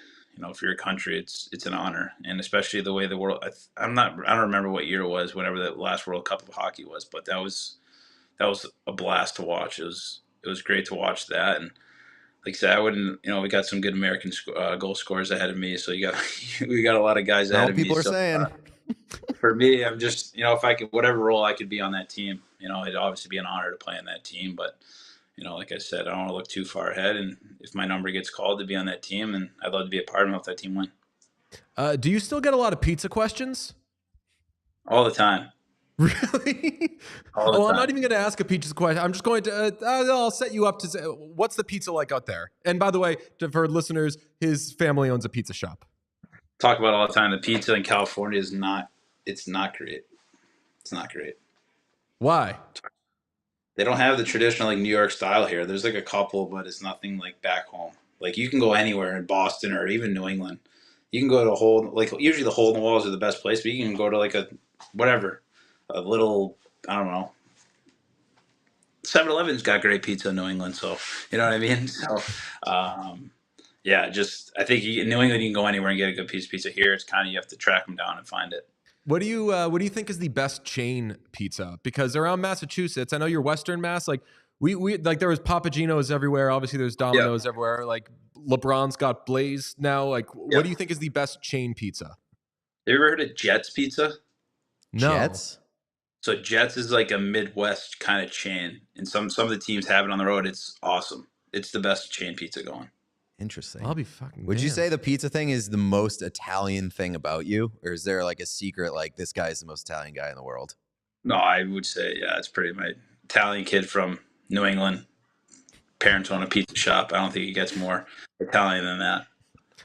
for your country, it's an honor, and especially the way the world. I don't remember what year it was, whenever the last World Cup of hockey was, but that was a blast to watch. It was great to watch that, and like I said, I wouldn't. We got some good American goal scorers ahead of me, so we got a lot of guys ahead of me. People are saying. For me, I'm just if I could, whatever role I could be on that team, it'd obviously be an honor to play on that team, but. Like I said, I don't want to look too far ahead. And if my number gets called to be on that team, then I'd love to be a part of it if that team win. Do you still get a lot of pizza questions? All the time. Really? I'm not even going to ask a pizza question. I'm just going to, I'll set you up to say, what's the pizza like out there? And by the way, for listeners, his family owns a pizza shop. Talk about it all the time. The pizza in California it's not great. It's not great. Why? They don't have the traditional New York style here. There's a couple, but it's nothing like back home. You can go anywhere in Boston or even New England. You can go to a hole, usually the hole in the walls are the best place, but you can go to a little, I don't know. 7-Eleven's got great pizza in New England, so you know what I mean? So, yeah, I think in New England you can go anywhere and get a good piece of pizza. Here, it's you have to track them down and find it. What do you think is the best chain pizza? Because around Massachusetts, I know you're Western Mass. We there was Papagino's everywhere. Obviously, there's Domino's everywhere. LeBron's got Blaze now. What do you think is the best chain pizza? You ever heard of Jets Pizza? No. Jets? So Jets is a Midwest kind of chain, and some of the teams have it on the road. It's awesome. It's the best chain pizza going. Interesting. I'll be fucking. Would you say the pizza thing is the most Italian thing about you, or is there a secret this guy is the most Italian guy in the world? No, I would say it's pretty. My Italian kid from New England, parents own a pizza shop. I don't think he gets more Italian than that.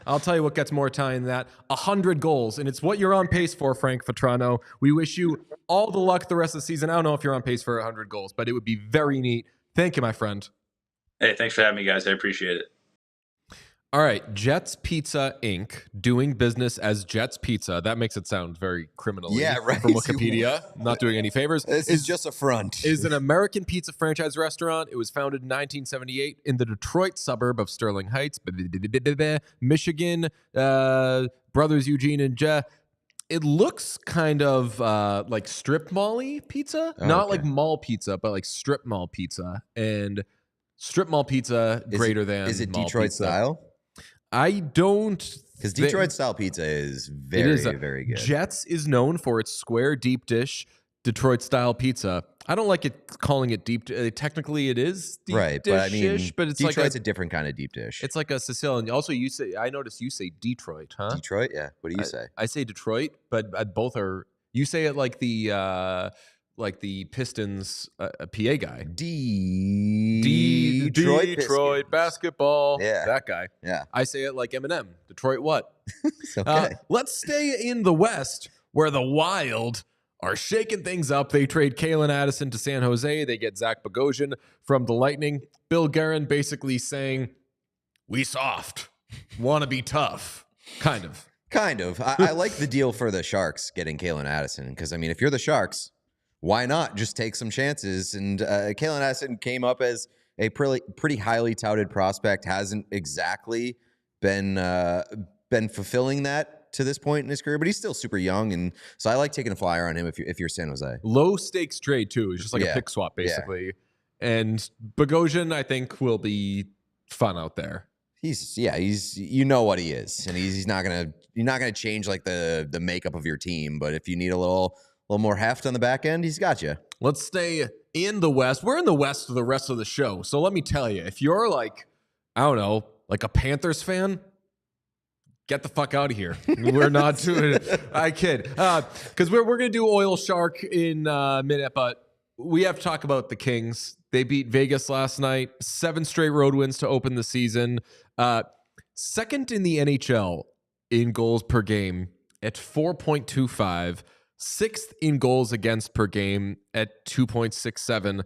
I'll tell you what gets more Italian than that. 100 goals, and it's what you're on pace for, Frank Vatrano. We wish you all the luck the rest of the season. I don't know if you're on pace for 100 goals, but it would be very neat. Thank you, my friend. Hey, thanks for having me, guys. I appreciate it. All right, Jets Pizza Inc. doing business as Jets Pizza. That makes it sound very criminally. Yeah, right. From Wikipedia. Not doing any favors. This is just a front. Is an American pizza franchise restaurant. It was founded in 1978 in the Detroit suburb of Sterling Heights, Michigan. Brothers Eugene and Jeff. It looks kind of like strip mall-y pizza. Not like mall pizza, but like strip mall pizza. And strip mall pizza greater than Is it mall Detroit pizza. style? I don't. Because Detroit style pizza is very good. Jets is known for its square deep dish Detroit style pizza. I don't like it calling it deep. Technically, it is deep right, dish-ish, but I mean, but it's Detroit's a different kind of deep dish. It's like a Sicilian. Also, I noticed you say Detroit, huh? Detroit, yeah. What do you say? I say Detroit, but both are. You say it like the Pistons PA guy. Detroit basketball. Yeah. That guy. Yeah. I say it like Eminem. Detroit what? Okay. Let's stay in the West where the Wild are shaking things up. They trade Kalen Addison to San Jose. They get Zach Bogosian from the Lightning. Bill Guerin basically saying, we soft, want to be tough. Kind of. I like the deal for the Sharks getting Kalen Addison because, I mean, if you're the Sharks, why not just take some chances? And Kalen Addison came up as a pretty highly touted prospect, hasn't exactly been fulfilling that to this point in his career, but he's still super young, and so I like taking a flyer on him if you're San Jose. Low stakes trade too. It's just like a pick swap basically. Yeah. And Bogosian, I think, will be fun out there. He's you know what he is, and you're not gonna change like the makeup of your team, but if you need a little more heft on the back end, he's got you. Let's stay in the West. We're in the West for the rest of the show. So let me tell you, if you're like, I don't know, like a Panthers fan, get the fuck out of here. We're not doing it. I kid. Because we're going to do OilShark in a minute, but we have to talk about the Kings. They beat Vegas last night. 7 straight road wins to open the season. Second in the NHL in goals per game at 4.25. 6th in goals against per game at 2.67.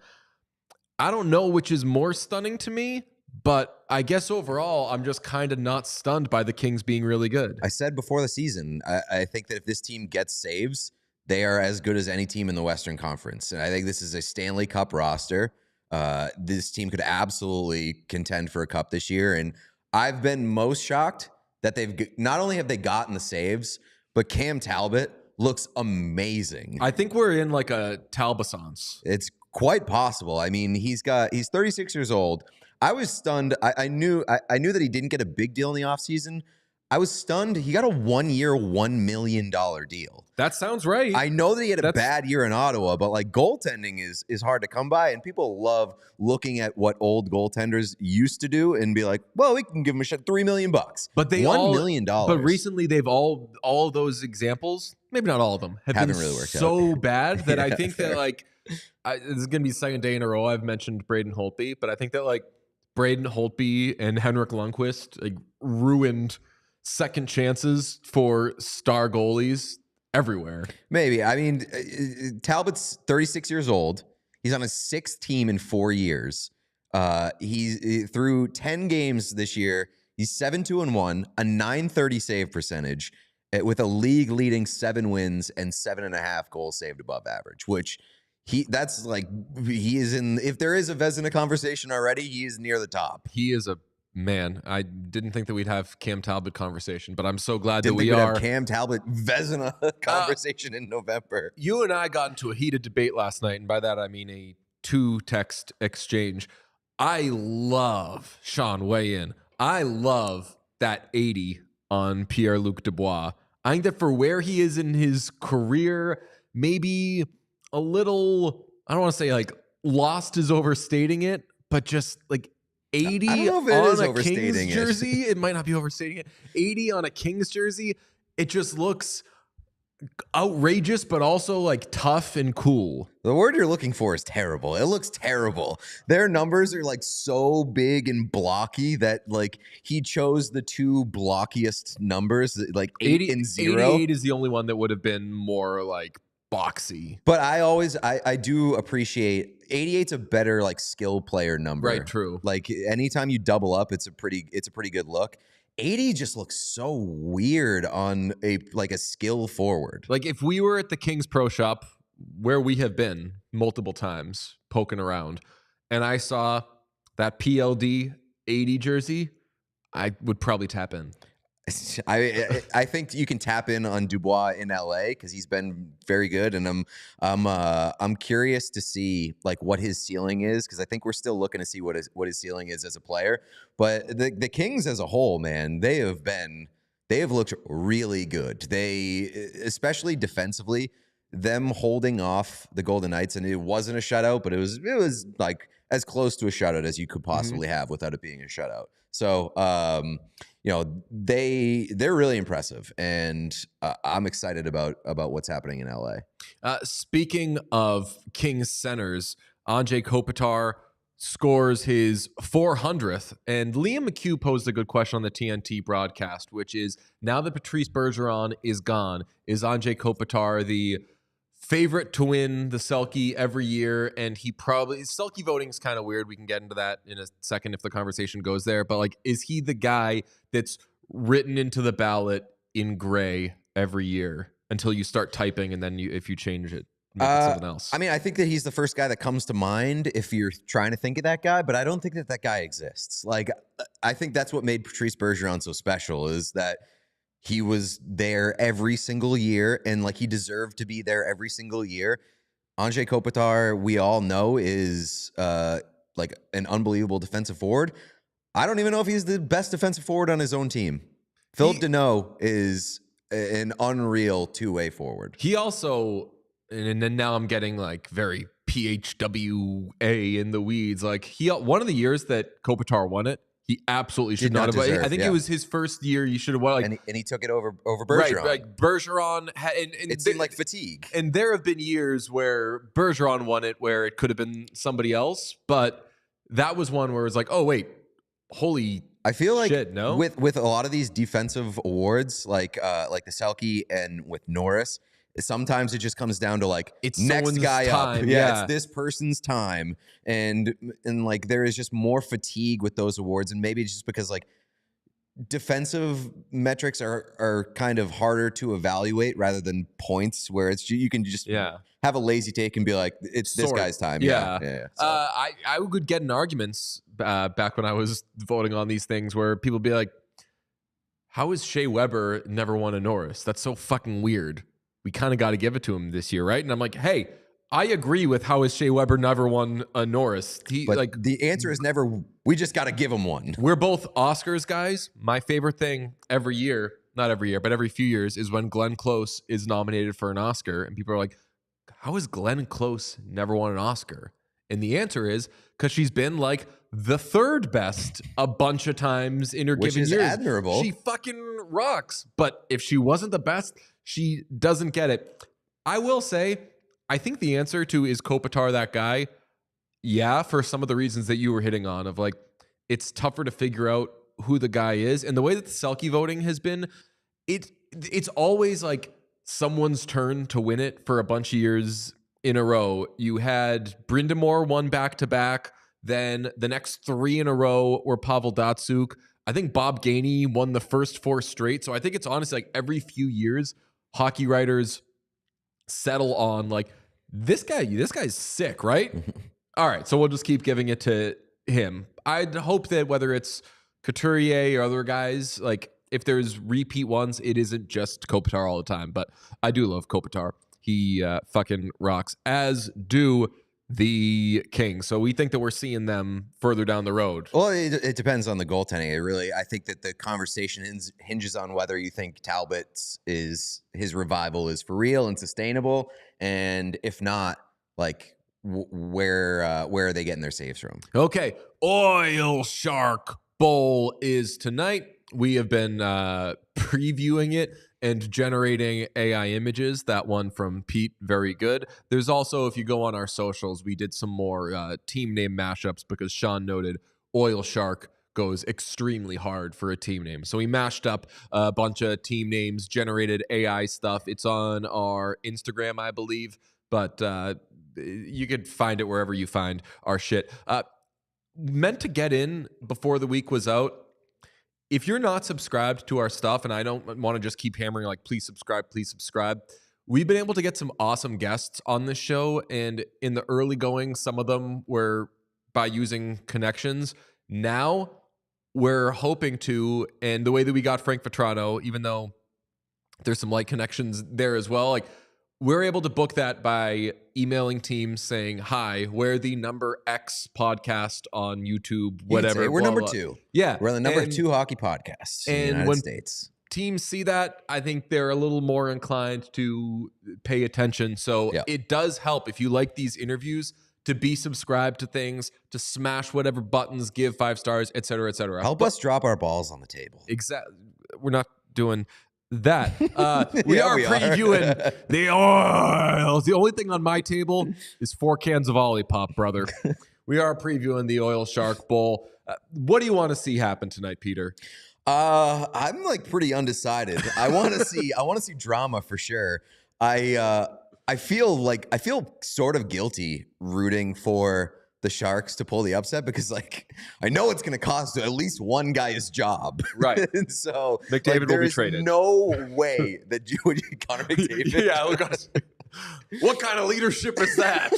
I don't know which is more stunning to me, but I guess overall, I'm just kind of not stunned by the Kings being really good. I said before the season, I think that if this team gets saves, they are as good as any team in the Western Conference. And I think this is a Stanley Cup roster. This team could absolutely contend for a cup this year. And I've been most shocked that not only have they gotten the saves, but Cam Talbot looks amazing. I think we're in like a Talbasance. It's quite possible. I mean, he's 36 years old. I was stunned. I knew that he didn't get a big deal in the offseason. I was stunned. He got a 1-year, $1 million deal. That sounds right. I know that he had a bad year in Ottawa, but like goaltending is hard to come by, and people love looking at what old goaltenders used to do and be like, well, we can give him a shot, $3 million. But they $1 million. But recently, they've all those examples, maybe not all of them, haven't been really worked so out. Bad that I think that like this is gonna be the second day in a row I've mentioned Braden Holtby, but I think that like Braden Holtby and Henrik Lundqvist like ruined second chances for star goalies everywhere. Maybe. I mean, Talbot's 36 years old. He's on his 6th team in 4 years. He's through 10 games this year. He's 7-2-1, a .930 save percentage with a league leading 7 wins and 7.5 goals saved above average, which he is in. If there is a Vezina conversation already, he is near the top. He is a man. I didn't think that we'd have Cam Talbot conversation, but I'm so glad didn't that we think we'd are. Have Cam Talbot Vezina conversation in November. You and I got into a heated debate last night, and by that I mean a 2-text exchange. I love Sean weigh in. I love that 80 on Pierre-Luc Dubois. I think that for where he is in his career, maybe a little, I don't want to say like lost is overstating it, but just like 80 on a Kings jersey. It might not be overstating it. 80 on a Kings jersey. It just looks outrageous, but also like tough and cool. The word you're looking for is terrible. It looks terrible. Their numbers are like so big and blocky that like he chose the 2 blockiest numbers, like 8 and 0. 88 is the only one that would have been more like boxy. But I do appreciate 88's a better like skill player number. Right, true. Like anytime you double up, it's a pretty good look. 80 just looks so weird on a skill forward. Like if we were at the Kings Pro Shop where we have been multiple times poking around and I saw that PLD 80 jersey, I would probably tap in. I think you can tap in on Dubois in LA because he's been very good, and I'm curious to see like what his ceiling is because I think we're still looking to see what his ceiling is as a player. But the Kings as a whole, man, they have looked really good. They, especially defensively, them holding off the Golden Knights, and it wasn't a shutout, but it was like as close to a shutout as you could possibly have without it being a shutout. So, they're really impressive, and I'm excited about what's happening in LA. Speaking of Kings centers, Anze Kopitar scores his 400th, and Liam McHugh posed a good question on the TNT broadcast, which is, now that Patrice Bergeron is gone, is Anze Kopitar the favorite to win the Selke every year? And he probably, Selke voting is kind of weird. We can get into that in a second if the conversation goes there. But like, is he the guy that's written into the ballot in gray every year until you start typing, and then if you change it, make it something else? I mean, I think that he's the first guy that comes to mind if you're trying to think of that guy, but I don't think that guy exists. Like, I think that's what made Patrice Bergeron so special, is that he was there every single year, and like he deserved to be there every single year. Anze Kopitar, we all know, is like an unbelievable defensive forward. I don't even know if he's the best defensive forward on his own team. Philip Deneau is an unreal two-way forward. He also, and then now I'm getting like very PHWA in the weeds. Like one of the years that Kopitar won it, he absolutely should not have. I think it was his first year. You should have won. Like, and he took it over Bergeron. Right, like Bergeron had, and it seemed like fatigue. And there have been years where Bergeron won it, where it could have been somebody else, but that was one where it was like, oh wait, holy. I feel like shit, no? with a lot of these defensive awards, like the Selke and with Norris, sometimes it just comes down to like, it's next guy time. up. Yeah, it's this person's time. And like there is just more fatigue with those awards. And maybe it's just because like defensive metrics are kind of harder to evaluate rather than points, where it's you can just have a lazy take and be like, it's this guy's time. Yeah. So. I would get in arguments back when I was voting on these things where people be like, how is Shea Weber never won a Norris? That's so fucking weird. We kind of got to give it to him this year, right? And I'm like, hey, I agree with how is Shea Weber never won a Norris. But the answer is never, we just got to give him one. We're both Oscars guys. My favorite thing every year, not every year, but every few years, is when Glenn Close is nominated for an Oscar. And people are like, how has Glenn Close never won an Oscar? And the answer is because she's been like the third best a bunch of times in her Which given is years. admirable. She fucking rocks. But if she wasn't the best, she doesn't get it. I will say, I think the answer to is Kopitar that guy? Yeah, for some of the reasons that you were hitting on of like, it's tougher to figure out who the guy is. And the way that the Selke voting has been, it's always like someone's turn to win it for a bunch of years in a row. You had Brindamore won back-to-back. Then the next 3 in a row were Pavel Datsyuk. I think Bob Gainey won the first 4 straight. So I think it's honestly like every few years, hockey writers settle on like, this guy's sick, right? All right, so we'll just keep giving it to him. I'd hope that whether it's Couturier or other guys, like if there's repeat ones, it isn't just Kopitar all the time. But I do love Kopitar. He fucking rocks, as do the Kings. So we think that we're seeing them further down the road. Well, it depends on the goaltending. I think that the conversation hinges on whether you think Talbot's his revival is for real and sustainable, and if not, like where are they getting their saves from? Okay, OilShark Bowl is tonight. We have been previewing it and generating AI images. That one from Pete, very good. There's also, if you go on our socials, we did some more team name mashups because Sean noted OilShark goes extremely hard for a team name. So we mashed up a bunch of team names, generated AI stuff. It's on our Instagram, I believe, but you could find it wherever you find our shit. Meant to get in before the week was out. If you're not subscribed to our stuff, and I don't want to just keep hammering like, please subscribe. We've been able to get some awesome guests on this show. And in the early going, some of them were by using connections. Now we're hoping to, and the way that we got Frank Vatrano, even though there's some light connections there as well, like we're able to book that by emailing teams saying, hi, we're the number X podcast on YouTube, whatever. We're number 2. Yeah. We're the number 2 hockey podcast in the United States. Teams see that, I think they're a little more inclined to pay attention. So It does help if you like these interviews to be subscribed to things, to smash whatever buttons, give 5 stars, et cetera, et cetera. Help us drop our balls on the table. Exactly. We're not doing that. We are previewing the Oils. The only thing on my table is 4 cans of Olipop, brother. We are previewing the OilShark Bowl. What do you want to see happen tonight, Peter? I'm like pretty undecided. I want to see drama for sure. I feel sort of guilty rooting for the Sharks to pull the upset because like I know it's going to cost at least one guy his job. Right. And so McDavid will be traded. No way that you would Connor McDavid. Yeah. What kind of leadership is that?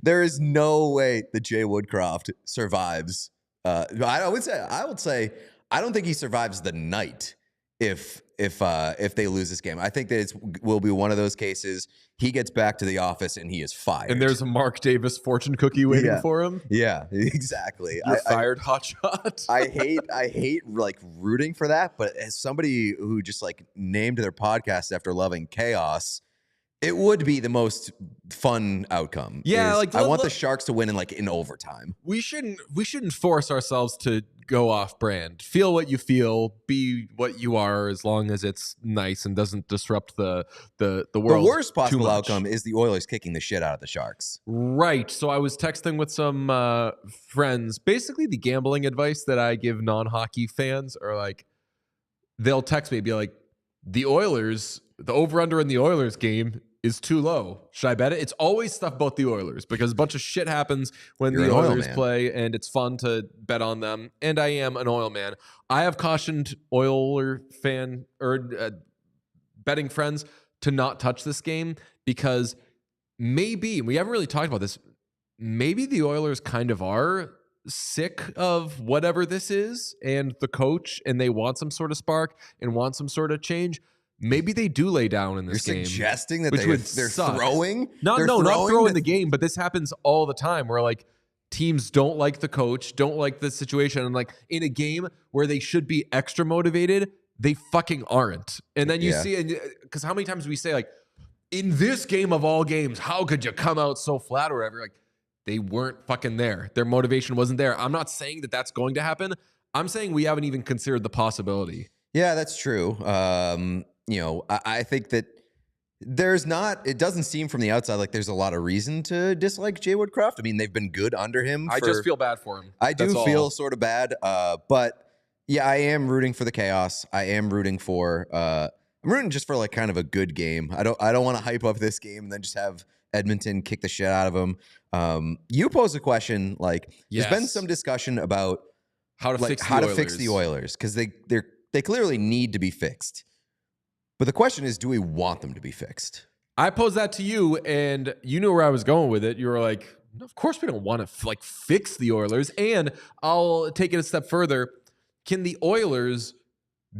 There is no way that Jay Woodcroft survives. I would say I don't think he survives the night if they lose this game. I think that it will be one of those cases. He gets back to the office and he is fired. And there's a Mark Davis fortune cookie waiting for him. Yeah, exactly. You're fired, hotshot. I hate like rooting for that, but as somebody who just like named their podcast after loving chaos, it would be the most fun outcome. Yeah, I want the Sharks to win in overtime. We shouldn't force ourselves to go off brand. Feel what you feel, be what you are, as long as it's nice and doesn't disrupt the world. The worst possible outcome is the Oilers kicking the shit out of the Sharks. Right. So I was texting with some friends. Basically, the gambling advice that I give non-hockey fans are like, they'll text me and be like, the Oilers, the over-under in the Oilers game is too low. Should I bet it? It's always stuff about the Oilers because a bunch of shit happens when the Oilers play, and it's fun to bet on them. And I am an Oil man. I have cautioned Oiler fan or betting friends to not touch this game because maybe, we haven't really talked about this, maybe the Oilers kind of are sick of whatever this is and the coach, and they want some sort of spark and want some sort of change, maybe they do lay down in this You're game. suggesting that which they're would suck. throwing? Not They're throwing the game, but this happens all the time where like teams don't like the coach, don't like the situation, and like in a game where they should be extra motivated, they fucking aren't. And then you see, because how many times do we say like, in this game of all games, how could you come out so flat or whatever? Like, they weren't fucking there. Their motivation wasn't there. I'm not saying that that's going to happen. I'm saying we haven't even considered the possibility. Yeah, that's true. I think that it doesn't seem from the outside like there's a lot of reason to dislike Jay Woodcroft. I mean, they've been good under him. I just feel bad for him. I do feel sort of bad. But yeah, I am rooting for the chaos. I am rooting for, I'm rooting just for like kind of a good game. I don't want to hype up this game and then just have Edmonton kick the shit out of them. You posed a question, like there's been some discussion about how to fix the Oilers because they clearly need to be fixed. But the question is, do we want them to be fixed? I posed that to you, and you knew where I was going with it. You were like, no, of course we don't want to fix the Oilers. And I'll take it a step further. Can the Oilers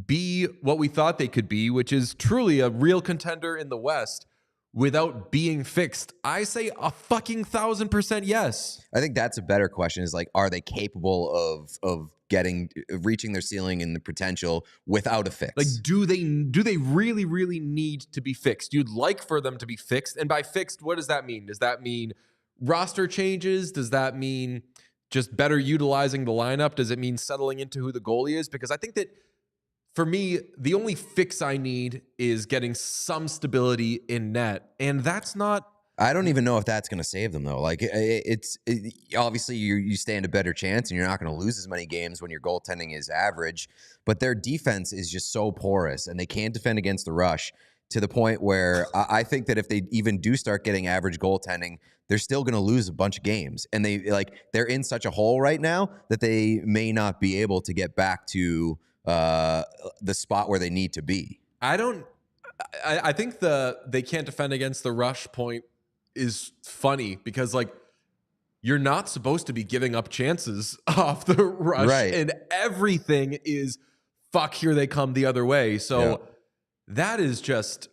be what we thought they could be, which is truly a real contender in the West, without being fixed? I say a fucking 1,000% yes. I think that's a better question, is like, are they capable of reaching their ceiling and the potential without a fix? Like, do they really, really need to be fixed? You'd like for them to be fixed. And by fixed, what does that mean? Does that mean roster changes? Does that mean just better utilizing the lineup? Does it mean settling into who the goalie is? Because I think that for me, the only fix I need is getting some stability in net. And that's not... I don't even know if that's going to save them, though. Like, obviously you stand a better chance, and you're not going to lose as many games when your goaltending is average. But their defense is just so porous, and they can't defend against the rush to the point where I think that if they even do start getting average goaltending, they're still going to lose a bunch of games. And they're in such a hole right now that they may not be able to get back to the spot where they need to be. I think they can't defend against the rush point is funny because like you're not supposed to be giving up chances off the rush, right? And everything is fuck, here they come the other way. So that is just,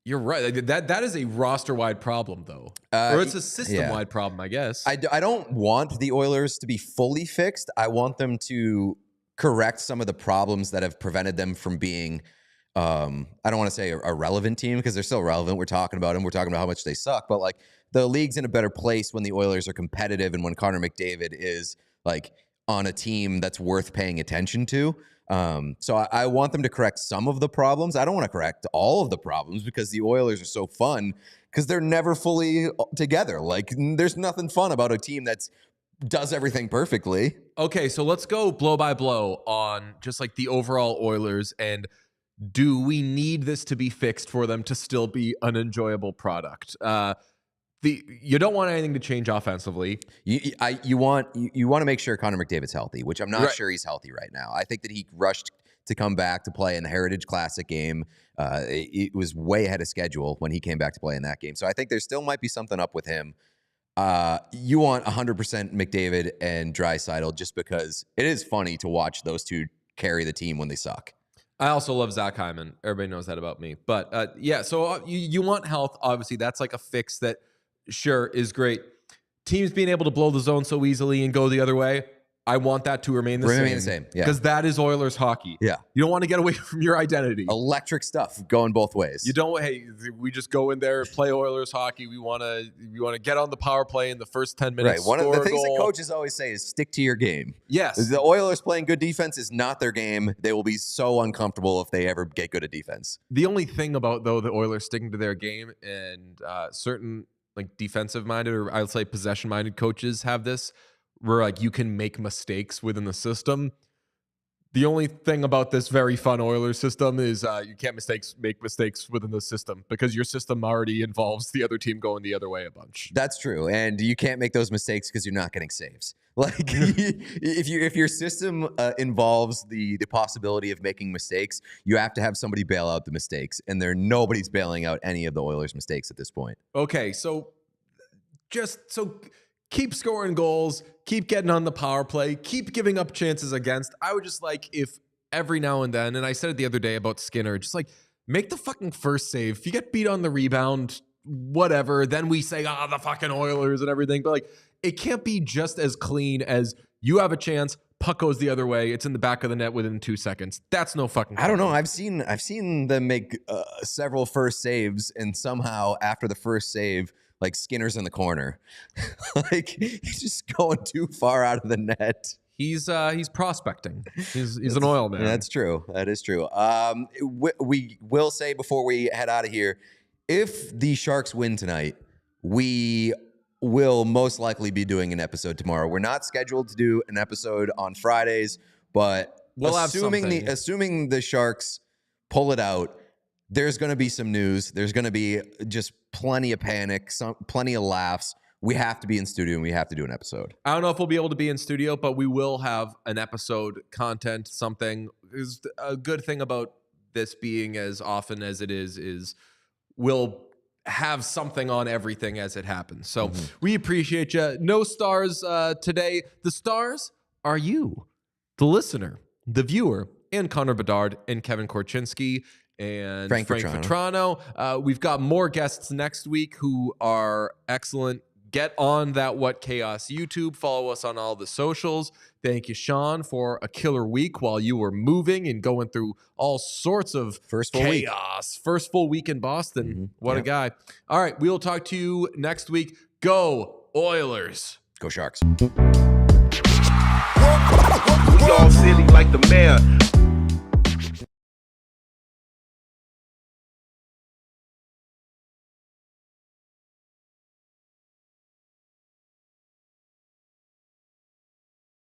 you're right. That is a roster wide problem though, or it's a system wide problem, I guess. I don't want the Oilers to be fully fixed. I want them to correct some of the problems that have prevented them from being, I don't want to say a relevant team because they're still relevant. We're talking about them. We're talking about how much they suck. But like the league's in a better place when the Oilers are competitive and when Connor McDavid is like on a team that's worth paying attention to. So I want them to correct some of the problems. I don't want to correct all of the problems because the Oilers are so fun because they're never fully together. Like there's nothing fun about a team that's does everything perfectly. Okay, so let's go blow by blow on just like the overall Oilers, and do we need this to be fixed for them to still be an enjoyable product? You don't want anything to change offensively. You want to make sure Connor McDavid's healthy, which I'm not sure he's healthy right now. I think that he rushed to come back to play in the Heritage Classic game. It was way ahead of schedule when he came back to play in that game. So I think there still might be something up with him. You want 100% McDavid and Draisaitl just because it is funny to watch those two carry the team when they suck. I also love Zach Hyman. Everybody knows that about me. But yeah, so you want health. Obviously, that's like a fix that sure is great. Teams being able to blow the zone so easily and go the other way, I want that to remain the same. Yeah. Because that is Oilers hockey. Yeah. You don't want to get away from your identity. Electric stuff going both ways. You don't, hey, we just go in there and play Oilers hockey. We want to get on the power play in the first 10 minutes. Right. One of the things that coaches always say is stick to your game. Yes. The Oilers playing good defense is not their game. They will be so uncomfortable if they ever get good at defense. The only thing about, though, the Oilers sticking to their game and certain like defensive-minded or I would say possession-minded coaches have this, where like you can make mistakes within the system. The only thing about this very fun Oilers system is you can't make mistakes within the system because your system already involves the other team going the other way a bunch. That's true, and you can't make those mistakes because you're not getting saves. Like if your system involves the possibility of making mistakes, you have to have somebody bail out the mistakes, and nobody's bailing out any of the Oilers' mistakes at this point. Okay, so keep scoring goals, keep getting on the power play, keep giving up chances against. I would just like if every now and then, and I said it the other day about Skinner, just like make the fucking first save. If you get beat on the rebound, whatever, then we say, the fucking Oilers and everything. But like, it can't be just as clean as you have a chance, puck goes the other way, it's in the back of the net within 2 seconds. That's no fucking. I don't know. I've seen them make several first saves, and somehow after the first save, like Skinner's in the corner, like he's just going too far out of the net. He's prospecting. He's an oil man. That's true. That is true. We will say before we head out of here, if the Sharks win tonight, we will most likely be doing an episode tomorrow. We're not scheduled to do an episode on Fridays, but assuming the Sharks pull it out, there's going to be some news. There's going to be just plenty of panic, plenty of laughs. We have to be in studio and we have to do an episode. I don't know if we'll be able to be in studio, but we will have an episode, content, something. Is a good thing about this being as often as it is we'll have something on everything as it happens. So we appreciate you. No stars today. The stars are you, the listener, the viewer, and Connor Bedard and Kevin Korchinski and Frank Vatrano. We've got more guests next week who are excellent. Get on that What Chaos YouTube. Follow us on all the socials. Thank you, Sean, for a killer week while you were moving and going through all sorts of chaos. First full week in Boston. What a guy. All right, we will talk to you next week. Go Oilers. Go Sharks. We all silly like the mayor.